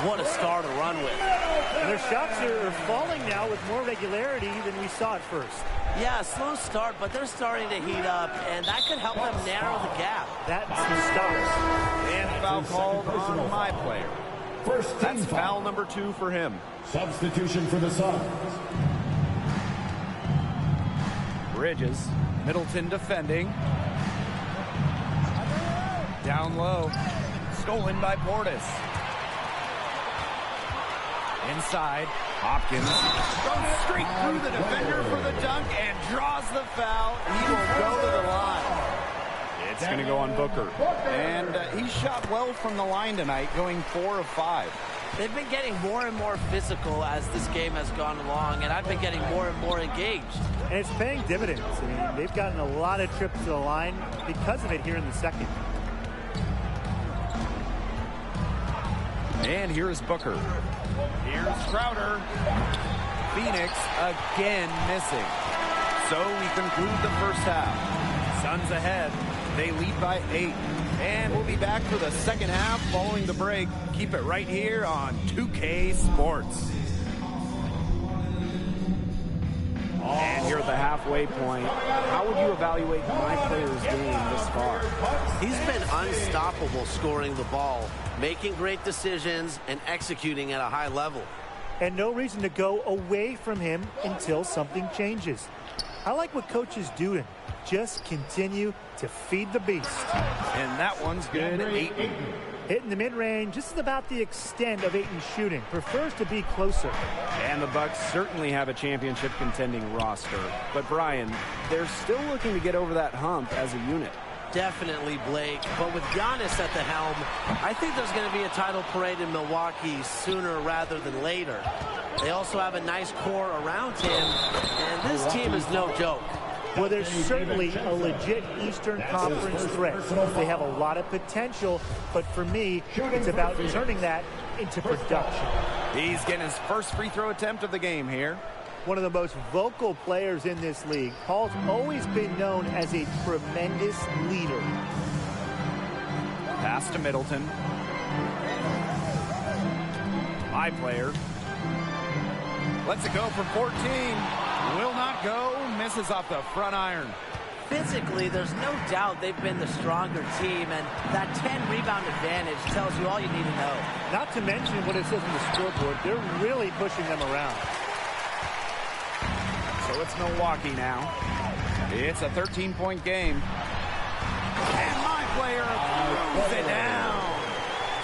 what a star to run with. And their shots are falling now with more regularity than we saw at first. Yeah, a slow start, but they're starting to heat up, and that could help them narrow the gap. That's the start. And foul called on my player. That's foul number 2 for him. Substitution for the Suns. Bridges, Middleton defending. Down low. Stolen by Portis. Inside. Hopkins goes straight through the defender for the dunk and draws the foul. He will go to the line. It's going to go on Booker. And he shot well from the line tonight, going 4 of 5. They've been getting more and more physical as this game has gone along, and I've been getting more and more engaged. And it's paying dividends. I mean, they've gotten a lot of trips to the line because of it here in the second. And here's Booker. Here's Crowder. Phoenix again missing. So we conclude the first half. Suns ahead. They lead by 8. And we'll be back for the second half following the break. Keep it right here on 2K Sports. And here at the halfway point, how would you evaluate my player's game this far? He's been unstoppable scoring the ball, making great decisions, and executing at a high level. And no reason to go away from him until something changes. I like what Coach is doing. Just continue to feed the beast. And that one's good. Ayton. Hitting the mid-range, this is about the extent of Ayton's shooting. Prefers to be closer. And the Bucks certainly have a championship contending roster. But Brian, they're still looking to get over that hump as a unit. definitely Blake. But with Giannis at the helm, I think there's going to be a title parade in Milwaukee sooner rather than later. They also have a nice core around him, and this team is no joke. Well, there's certainly a legit Eastern Conference threat. They have a lot of potential, but for me, it's about turning that into production. He's getting his first free throw attempt of the game here. One of the most vocal players in this league. Paul's always been known as a tremendous leader. Pass to Middleton. My player. Lets it go from 14. Will not go. Misses off the front iron. Physically, there's no doubt they've been the stronger team, and that 10-rebound advantage tells you all you need to know. Not to mention what it says on the scoreboard. They're really pushing them around. So it's Milwaukee now. It's a 13-point game. And my player throws it down.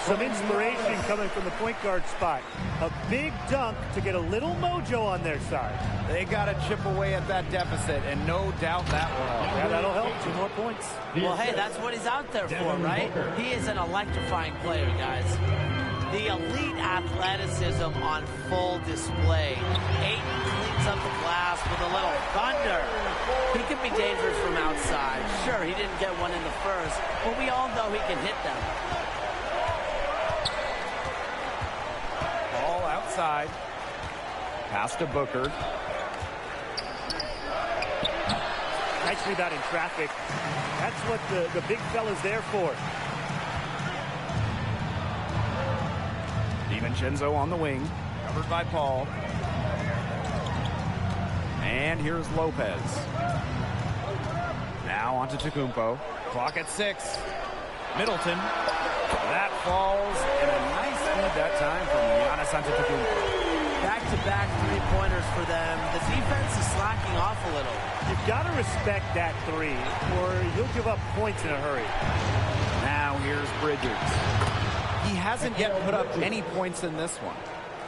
Some inspiration coming from the point guard spot. A big dunk to get a little mojo on their side. They got to chip away at that deficit, and no doubt that will help. Yeah, that'll help. 2 more points. Well, hey, that's what he's out there for, right? He is an electrifying player, guys. The elite athleticism on full display. Ayton cleans up the glass with a little thunder. He can be dangerous from outside. Sure, he didn't get one in the first, but we all know he can hit them. Ball outside. Pass to Booker. Nice rebound in traffic. That's what the big fella's there for. DiVincenzo on the wing, covered by Paul. And here's Lopez. Now on to Tecumpo. Clock at 6. Middleton. That falls, and a nice feed that time from Giannis Antetokounmpo. Back-to-back three-pointers for them. The defense is slacking off a little. You've got to respect that three, or you'll give up points in a hurry. Now here's Bridges. He hasn't yet put up any points in this one.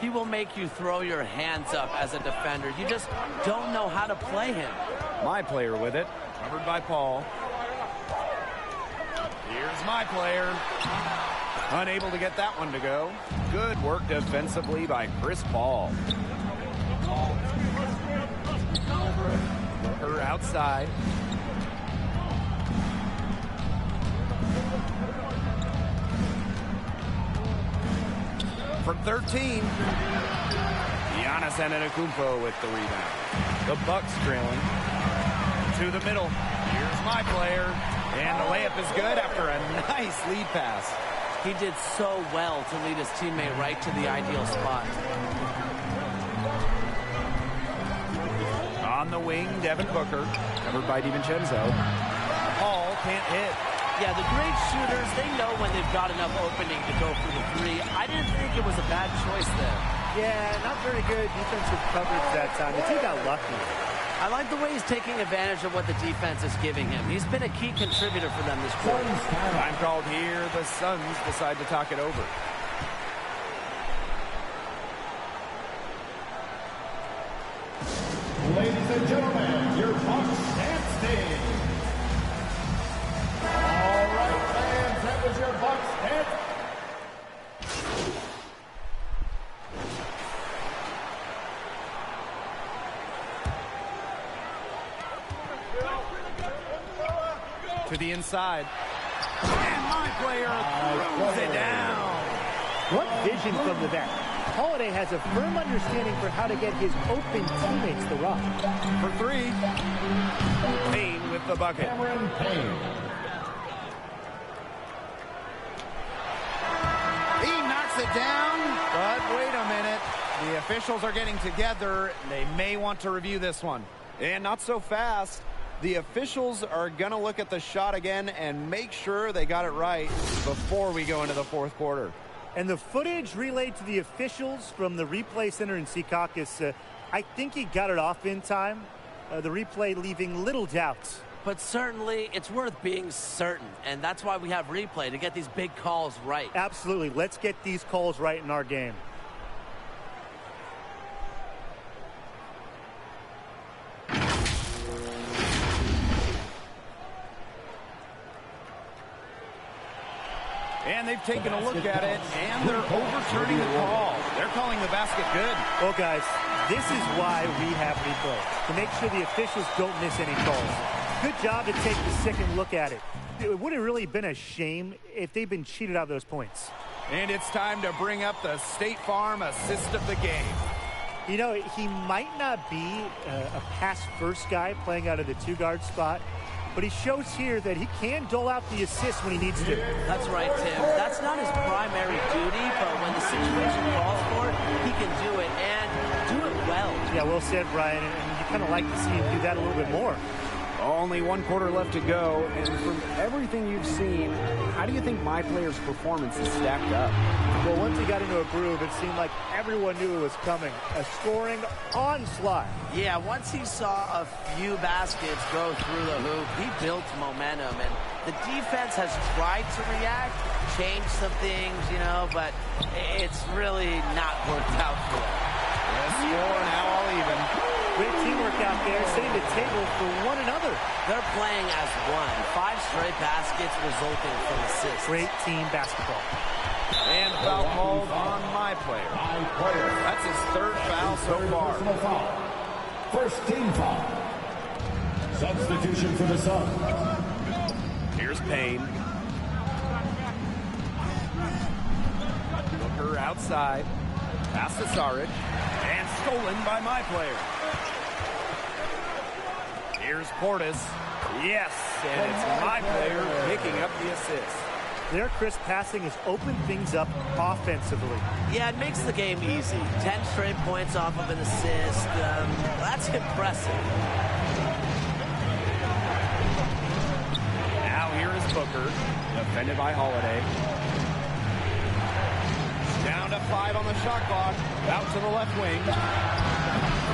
He will make you throw your hands up as a defender. You just don't know how to play him. My player with it, covered by Paul. Here's my player. Unable to get that one to go. Good work defensively by Chris Paul. Booker outside. From 13, Giannis Antetokounmpo with the rebound. The Bucks trailing. To the middle. Here's my player. And the layup is good after a nice lead pass. He did so well to lead his teammate right to the ideal spot. On the wing, Devin Booker, covered by DiVincenzo. Paul can't hit. Yeah, the great shooters, they know when they've got enough opening to go for the three. I didn't think it was a bad choice there. Yeah, not very good defensive coverage that time. The team got lucky. I like the way he's taking advantage of what the defense is giving him. He's been a key contributor for them this quarter. Time called here. The Suns decide to talk it over. Ladies and gentlemen, your Bucks standing. All right, fans, that was your Bucks stand. To the inside. And my player throws it down. What vision from the back. Holiday has a firm understanding for how to get his open teammates the rock. For 3. Payne with the bucket. Cameron Payne. He knocks it down, but wait a minute. The officials are getting together. They may want to review this one. And not so fast. The officials are going to look at the shot again and make sure they got it right before we go into the fourth quarter. And the footage relayed to the officials from the replay center in Secaucus, I think he got it off in time. The replay leaving little doubt. But certainly, it's worth being certain. And that's why we have replay, to get these big calls right. Absolutely. Let's get these calls right in our game. And they've taken a look at it, and they're overturning the call. They're calling the basket good. Well, guys, this is why we have replay, to make sure the officials don't miss any calls. Good job to take the second look at it. It would have really been a shame if they'd been cheated out of those points. And it's time to bring up the State Farm assist of the game. You know, he might not be a pass-first guy playing out of the two-guard spot, but he shows here that he can dole out the assist when he needs to. That's right, Tim. That's not his primary duty, but when the situation calls for it, he can do it, and do it well. Yeah, well said, Brian, and you kind of like to see him do that a little bit more. Only 1 quarter left to go, and from everything you've seen, how do you think my player's performance is stacked up? Well, once he got into a groove, it seemed like everyone knew it was coming. A scoring onslaught. Yeah, once he saw a few baskets go through the hoop, he built momentum, and the defense has tried to react, change some things, you know, but it's really not worked out for them. The score now all even. Great teamwork out there, setting the table for one another. They're playing as one. 5 straight baskets resulting from assists. Great team basketball. And foul called on my player. That's his 3rd foul so far. First team foul. Substitution for the Suns. Here's Payne. Booker outside. Pass to Saric. And stolen by my player. Here's Portis. Yes, and it's my player picking up the assist. Their crisp passing has opened things up offensively. Yeah, it makes the game easy. 10 straight points off of an assist. That's impressive. Now here is Booker, defended by Holiday. Down to 5 on the shot clock. Out to the left wing.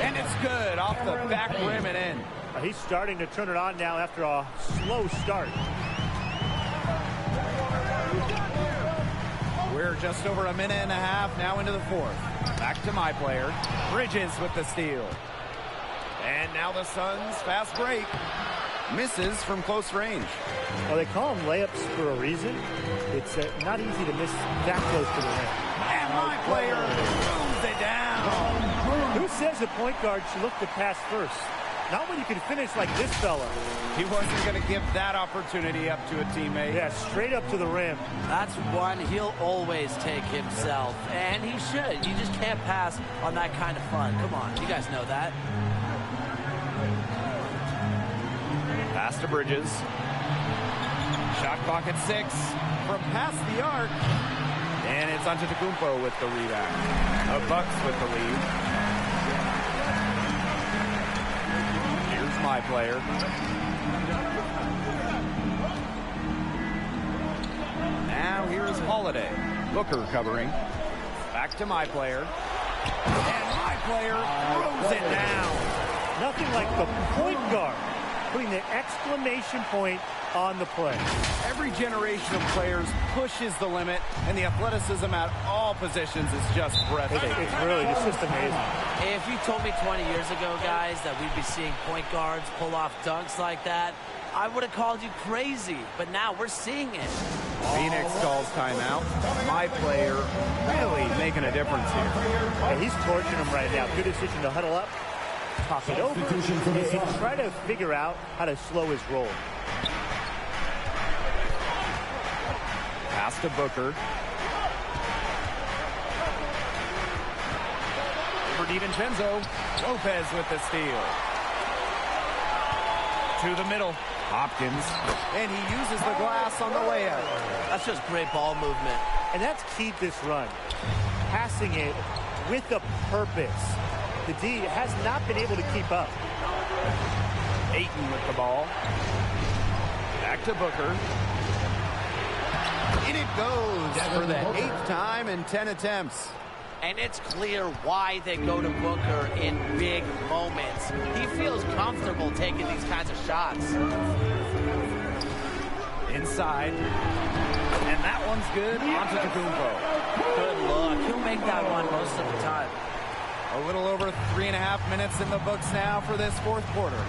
And it's good off the back rim and in. He's starting to turn it on now after a slow start. We're just over a minute and a half now into the 4th. Back to my player. Bridges with the steal. And now the Suns fast break. Misses from close range. Well, they call them layups for a reason. It's not easy to miss that close to the rim. And my player moves it down. Who says a point guard should look to pass first? Not when you can finish like this fella. He wasn't going to give that opportunity up to a teammate. Yeah, straight up to the rim. That's one he'll always take himself, and he should. You just can't pass on that kind of fun. Come on, you guys know that. Pass to Bridges. Shot clock at 6 from past the arc. And it's Antetokounmpo with the rebound. The Bucks with the lead. My player. Now here's Holiday. Booker covering. Back to my player. And my player throws it down. Nothing like the point guard putting the exclamation point on the play. Every generation of players pushes the limit, and the athleticism at all positions is just breathtaking. It's really just amazing. If you told me 20 years ago, guys, that we'd be seeing point guards pull off dunks like that, I would have called you crazy. But now we're seeing it. Phoenix calls timeout. My player really making a difference here. Yeah, he's torching him right now. Good decision to huddle up, toss it over, and try to figure out how to slow his roll. Pass to Booker. For DiVincenzo. Lopez with the steal. To the middle. Hopkins. And he uses the glass on the layup. That's just great ball movement. And that's key to this run. Passing it with a purpose. The D has not been able to keep up. Ayton with the ball. Back to Booker. In it goes for the 8th time in 10 attempts. And it's clear why they go to Booker in big moments. He feels comfortable taking these kinds of shots. Inside. And that one's good. Antetokounmpo. Good look. He'll make that one most of the time. A little over 3.5 minutes in the books now for this 4th quarter.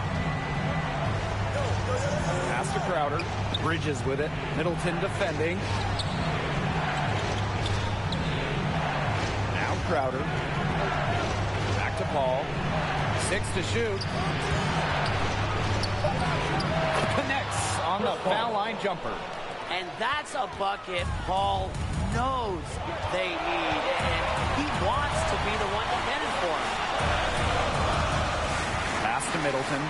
Pass to Crowder. Bridges with it. Middleton defending. Crowder. Back to Paul. 6 to shoot. Connects on the foul line jumper. And that's a bucket Paul knows they need, and he wants to be the one to get it for him. Pass to Middleton.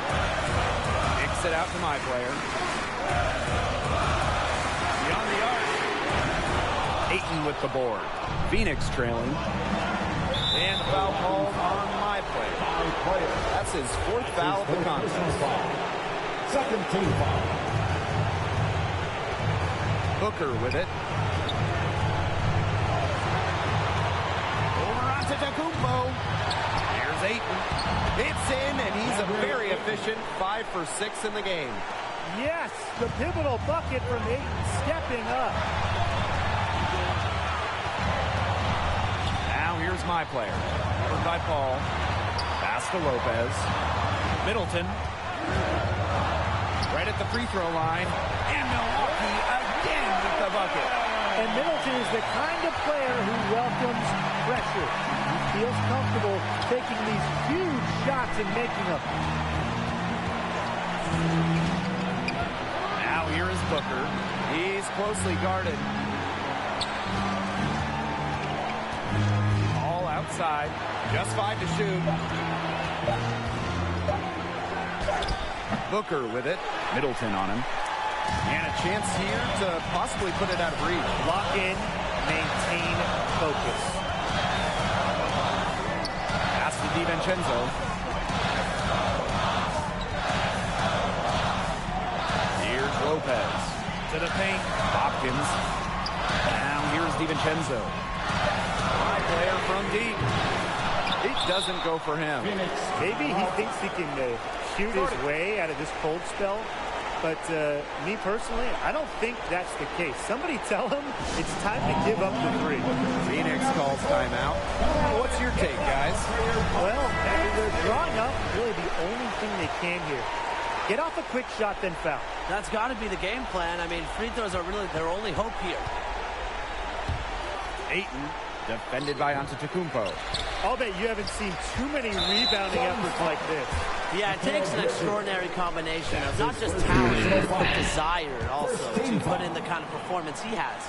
Kicks it out to my player. Beyond the arc. Ayton with the board. Phoenix trailing. And the foul called on my player. That's his 4th foul of the contest. Second team foul. Booker with it. Over onto Tacumpo. Here's Ayton. It's in, and he's a very efficient 5 for 6 in the game. Yes, the pivotal bucket from Ayton stepping up. Now here's my player. Covered by Paul. Pass to Lopez. Middleton. Right at the free throw line. And Milwaukee again with the bucket. And Middleton is the kind of player who welcomes pressure. He feels comfortable taking these huge shots and making them. Now here is Booker. He's closely guarded. All outside. Just 5 to shoot. Booker with it. Middleton on him. And a chance here to possibly put it out of reach. Lock in, maintain focus. Pass to DiVincenzo. Here's Lopez. To the paint. Hopkins. Now here's DiVincenzo. My player from deep. It doesn't go for him. Maybe he thinks he can shoot his way out of this cold spell. But me personally, I don't think that's the case. Somebody tell him it's time to give up the 3. Phoenix calls timeout. What's your take, guys? Well, they're drawing up really the only thing they can here. Get off a quick shot, then foul. That's got to be the game plan. I mean, free throws are really their only hope here. Ayton, defended by Antetokounmpo. I'll bet you haven't seen too many rebounding efforts like this. Yeah, it takes an extraordinary combination of not just talent, but desire also to put in the kind of performance he has.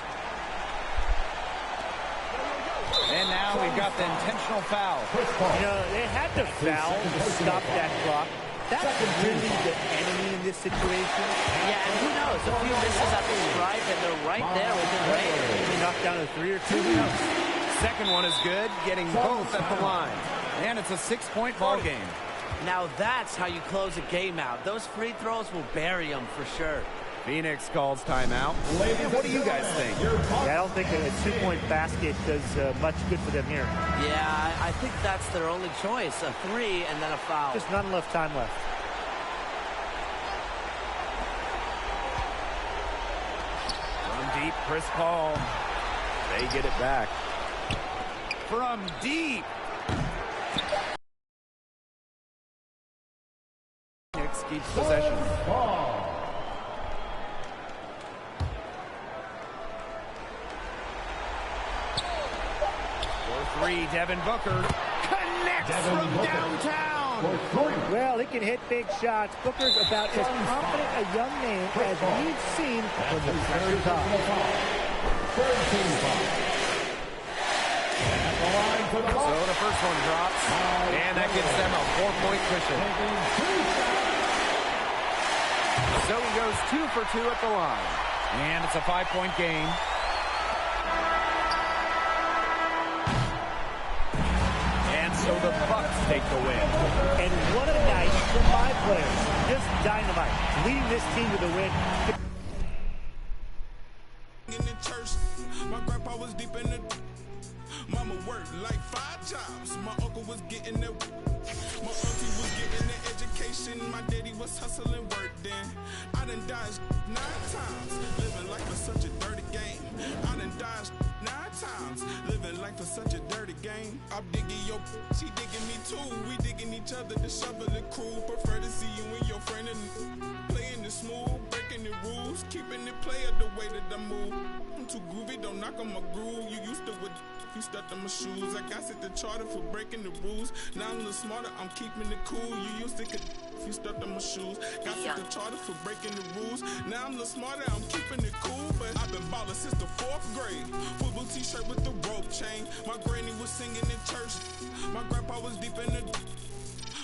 And now we've got the intentional foul. You know, they had to foul to stop that clock. That's really the enemy in this situation. Yeah, and who knows? A few misses at the stripe, and they're right there within range. Maybe knock down a 3 or 2. Who knows? Second one is good, getting both at the line. And it's a 6-point ball game. Now that's how you close a game out. Those free throws will bury them for sure. Phoenix calls timeout. What do you guys think? Yeah, I don't think a 2-point basket does much good for them here. Yeah, I think that's their only choice. A 3 and then a foul. Just not enough time left. From deep, Chris Paul. They get it back. From deep. Phoenix keeps possession. For 3, Devin Booker connects from downtown. Well, he can hit big shots. Booker's about as confident a young man as we've seen when the pressure's on. So the first one drops, and that gives them a 4-point cushion. So he goes 2 for 2 at the line. And it's a 5-point game. And so the Bucks take the win. And what a night from my players. Just dynamite. Leading this team to the win. In the church, my grandpa was deep in the... Mama worked like 5 jobs. My uncle was getting it. My auntie was getting the education. My daddy was hustling work then. I done dodged 9 times. Living life was such a dirty game. I done dodged 9 times. Living life was such a dirty game. I'm digging your... She digging me too. We digging each other to shovel the crew. Prefer to see you and your friend and playing it smooth. Breaking the rules. Keeping it player the way that I move. I'm too groovy. Don't knock on my groove. You used to with... If you stepped on my shoes, I got set the charter for breaking the rules. Now I'm a little smarter, I'm keeping it cool. You used to could if you stepped on my shoes. Got set the charter for breaking the rules. Now I'm a little smarter, I'm keeping it cool. But I've been ballin' since the 4th grade. Football t-shirt with the rope chain. My granny was singing in church. My grandpa was deep in the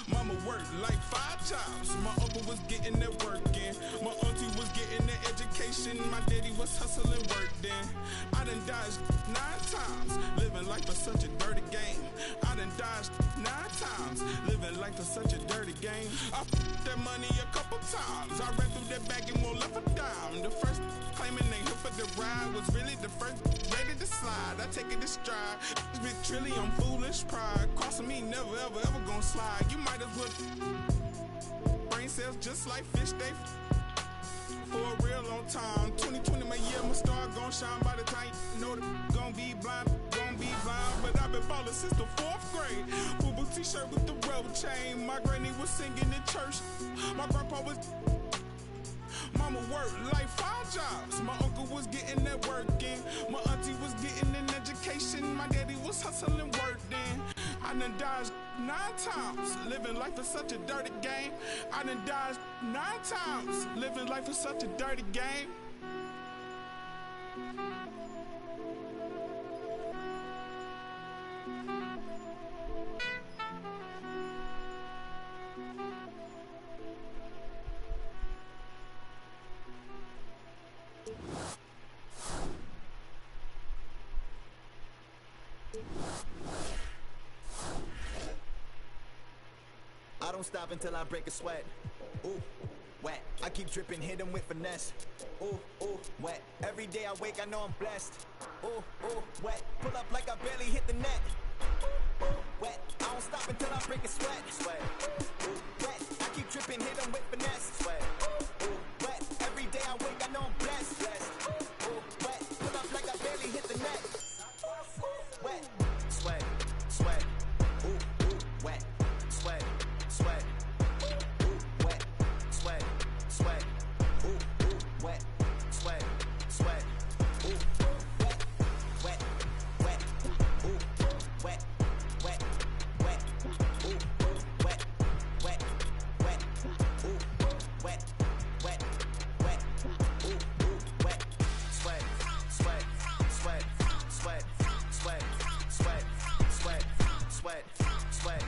Mama worked like 5 jobs. My uncle was getting that work in. My auntie was getting that education. My daddy was hustling work then. I done dodged 9 times. Living life is such a dirty game. I done dodged 9 times. Living life is such a dirty game. I f***ed that money a couple times. I ran through that bag and won't left a dime. The first claiming they here for the ride was really the first ready to slide. I take it to stride. Big trilly on foolish pride. Crossing me never ever ever gonna slide. You might as well brain cells just like fish they for a real long time. 2020 my year, my star gon' shine by the time you know that gon' be blind. But I've been ballin' since the 4th grade. Football t-shirt with the rope chain. My granny was singing in church. My grandpa was Mama worked like 5 jobs. My uncle was getting that work in. My auntie was getting an education. My daddy was hustling work then. I done dodged 9 times. Living life is such a dirty game. I done dodged 9 times. Living life is such a dirty game. I don't stop until I break a sweat. Ooh, wet. I keep dripping, hit 'em with finesse. Ooh, ooh, wet. Every day I wake, I know I'm blessed. Ooh, ooh, wet. Pull up like I barely hit the net. Ooh, ooh, wet. I don't stop until I break a sweat. Sweat. Ooh, wet. I keep dripping, hit 'em with finesse. Sweat. Ooh, wet. Every day I wake, I know I'm blessed. Blessed. Ooh, wet. Pull up like I barely hit the net. Wet. Sweat. Sweat. Ooh, ooh, wet. Sweat. Sweat, ooh, wet, sweat, sweat, ooh, ooh, wet, sweat, sweat, ooh, wet, wet, wet, ooh, wet, wet, wet, ooh, wet, wet, wet, ooh, wet, wet, wet, ooh, wet, sweat, sweat, sweat, sweat, sweat, sweat, sweat, sweat, sweat,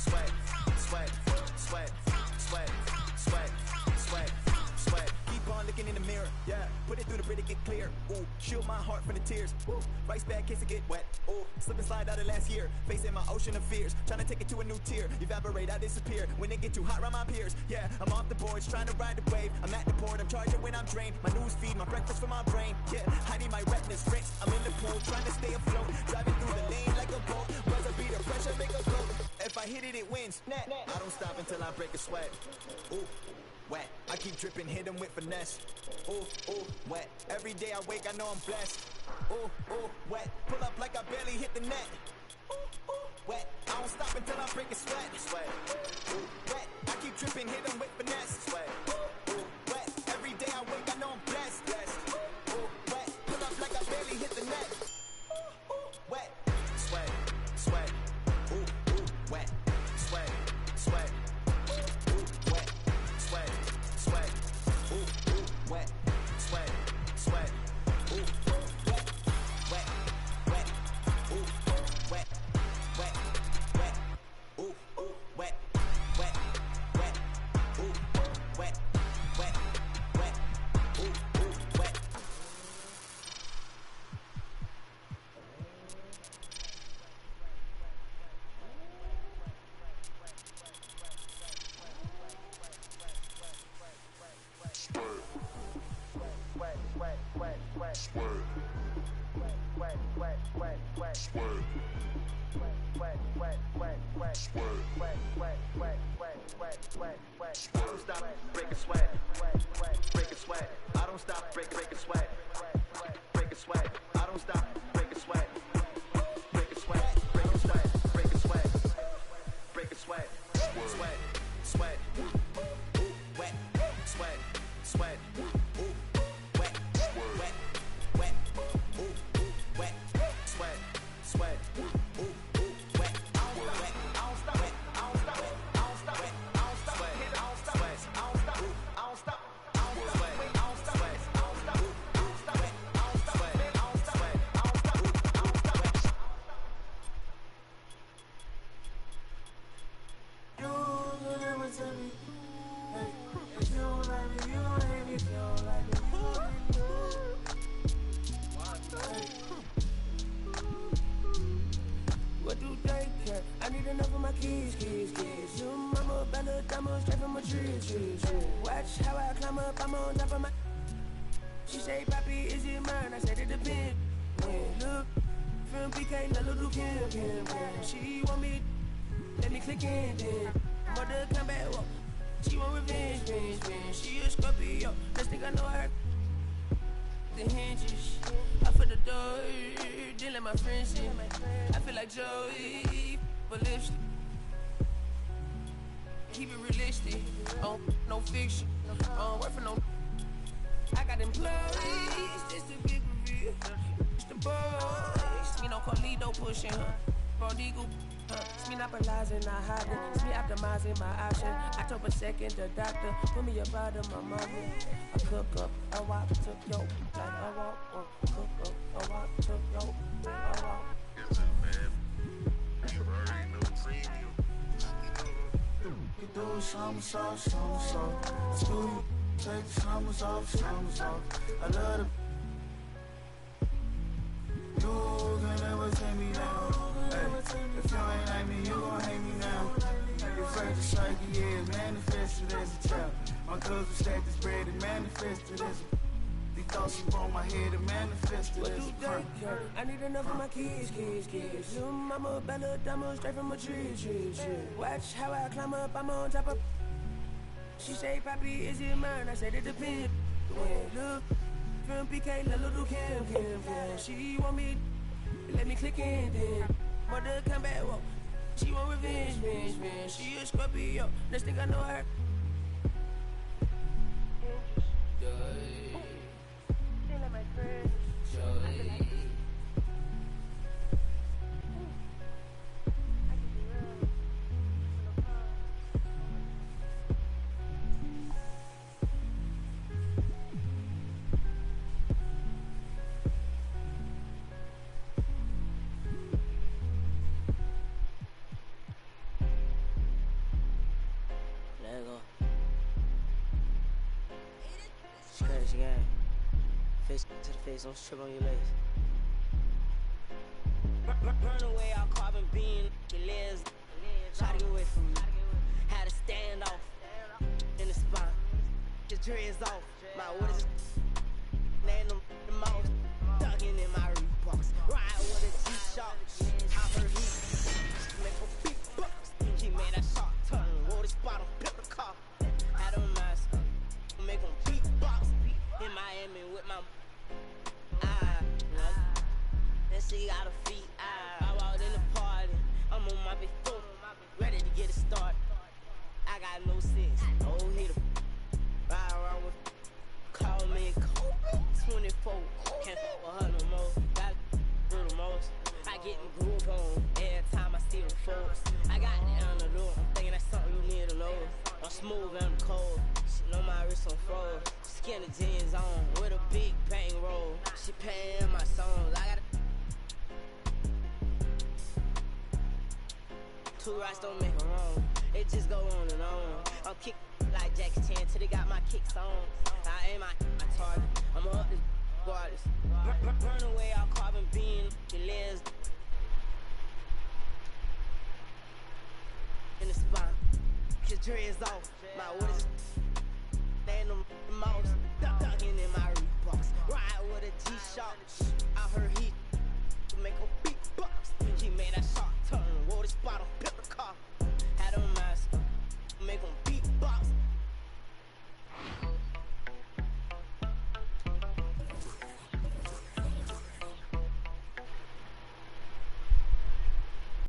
sweat. Sweat, sweat, sweat, sweat, sweat, sweat. Keep on looking in the mirror, yeah. Put it through the grid to get clear. Ooh, shield my heart from the tears. Ooh, rice bag case to get wet. Ooh, slip and slide out of last year. Facing my ocean of fears, trying to take it to a new tier. Evaporate, I disappear when it get too hot around my peers. Yeah, I'm off the boards, trying to ride the wave. I'm at the port, I'm charging when I'm drained. My news feed, my breakfast for my brain. Yeah, hiding my retinas, rinsed. I'm in the pool, trying to stay afloat. Driving through the lane like a boat. Buzzer beat the pressure, make a float. If I hit it, it wins. I don't stop until I break a sweat. Ooh, wet. I keep dripping, hit 'em with finesse. Ooh, ooh, wet. Every day I wake, I know I'm blessed. Ooh, ooh, wet. Pull up like I barely hit the net. Ooh, ooh, wet. I don't stop until I break a sweat. Sweat. Ooh, wet. I keep dripping, hit 'em with finesse. Sweat. Ooh, wet. Every day I wake, I know I'm blessed. Blessed. Ooh, wet. Pull up like I barely hit the net. Ooh, ooh, wet. Sweat. Sweat. Ooh, ooh, wet. Sweat. Sweat. Ooh, wet. Sweat. Sweat. Ooh, ooh, wet. Sweat. Sweat. Ooh, wet. Wet. Wet. Ooh, wet. Wet. Wet. Ooh, ooh, wet. Wet. Wet. Ooh, wet. Wet. Wet. Ooh, ooh, wet. I don't stop, break a sweat, break a sweat. I don't stop, break a sweat, break a sweat. I don't stop, break a sweat, break a sweat, break a sweat, break a sweat, break a sweat, sweat, sweat, ooh, wet, sweat, sweat, ooh, wet, wet, wet, ooh, wet, sweat, sweat. if you don't like me, you gon' get moved. What do they care? I need enough for my kids. Your mama better diamond straight from a tree. Watch how I climb up, I'm on top of my. She say, Papi, is it mine? I said it depends. Look, from PK, little Kim. She want me, let me click in then. Mother come back, walk. She want revenge. She a Scorpio, next thing I know her. The hinges, I for the door, then let my friends in. I feel like Joey, but lipstick. Keep it realistic, no fiction, work for no. I got employees, this the big reveal. It's the boys, me no Carlito pushing her. Prodigal, it's me not monopolizing, not hiding. It's me optimizing my option. October 2nd, the doctor put me about my mama. I cook up, a walk, took yo, like a walk, cook up, a walk, took yo, a walk. Yes, man. You already know premium. You do somersault. Let's do it. Take the summers off. I love the. You can never take me down. Hey, if you ain't like me, you gon' hate me now. Your first psyche, yeah, manifested as a child. My cousin stacked this bread and manifested as a. These thoughts up on my head and manifested as a crime. I need enough for my kids. Your mama better diamond straight from a tree. Watch how I climb up, I'm on top of. She say, Papi, is it mine? I said it depends. Look, from PK, little Kim. She want me, let me click in then. Mother come back, walk. She want revenge. She a Scorpio, next thing I know her. Face to the face, don't strip on your legs. Burn away all carbon beam, your legs. Try to get away from me. Had to stand off in the spine. Your dreads off. My what is laying them the mouse. Ducking in my Reeboks. Ride with a G-Shock. Out her heat. Make a big bucks. He made that shot turn. Roll the spot on flip the car. Had a mask. Make them beatbox. In Miami with my and she got her feet I walked in the party, I'm on my big foot, ready to get it started. I got no sense, no hitter. Ride around with, call me Kobe 24, can't fuck with her no more. Got do the most, I get my groove on every time I see the folks. I got it on the door, I'm thinking that's something you need to know. I'm smooth and I'm cold, she know my wrist on froze. Skinny jeans on with a big bang roll. She paying my songs. I got two rights don't make a wrong. It just go on and on. I'm kick like Jackie Chan till they got my kicks on. I aim my target. I'm up this regardless. Burn away all carbon beam. Your legs in the spine. Your dreads off. My what is laying them the mouse. Ducking in my Reeboks. Ride with a G-Shock. Out her heat. To make a big box. He made that shot turn. Roll the spot on.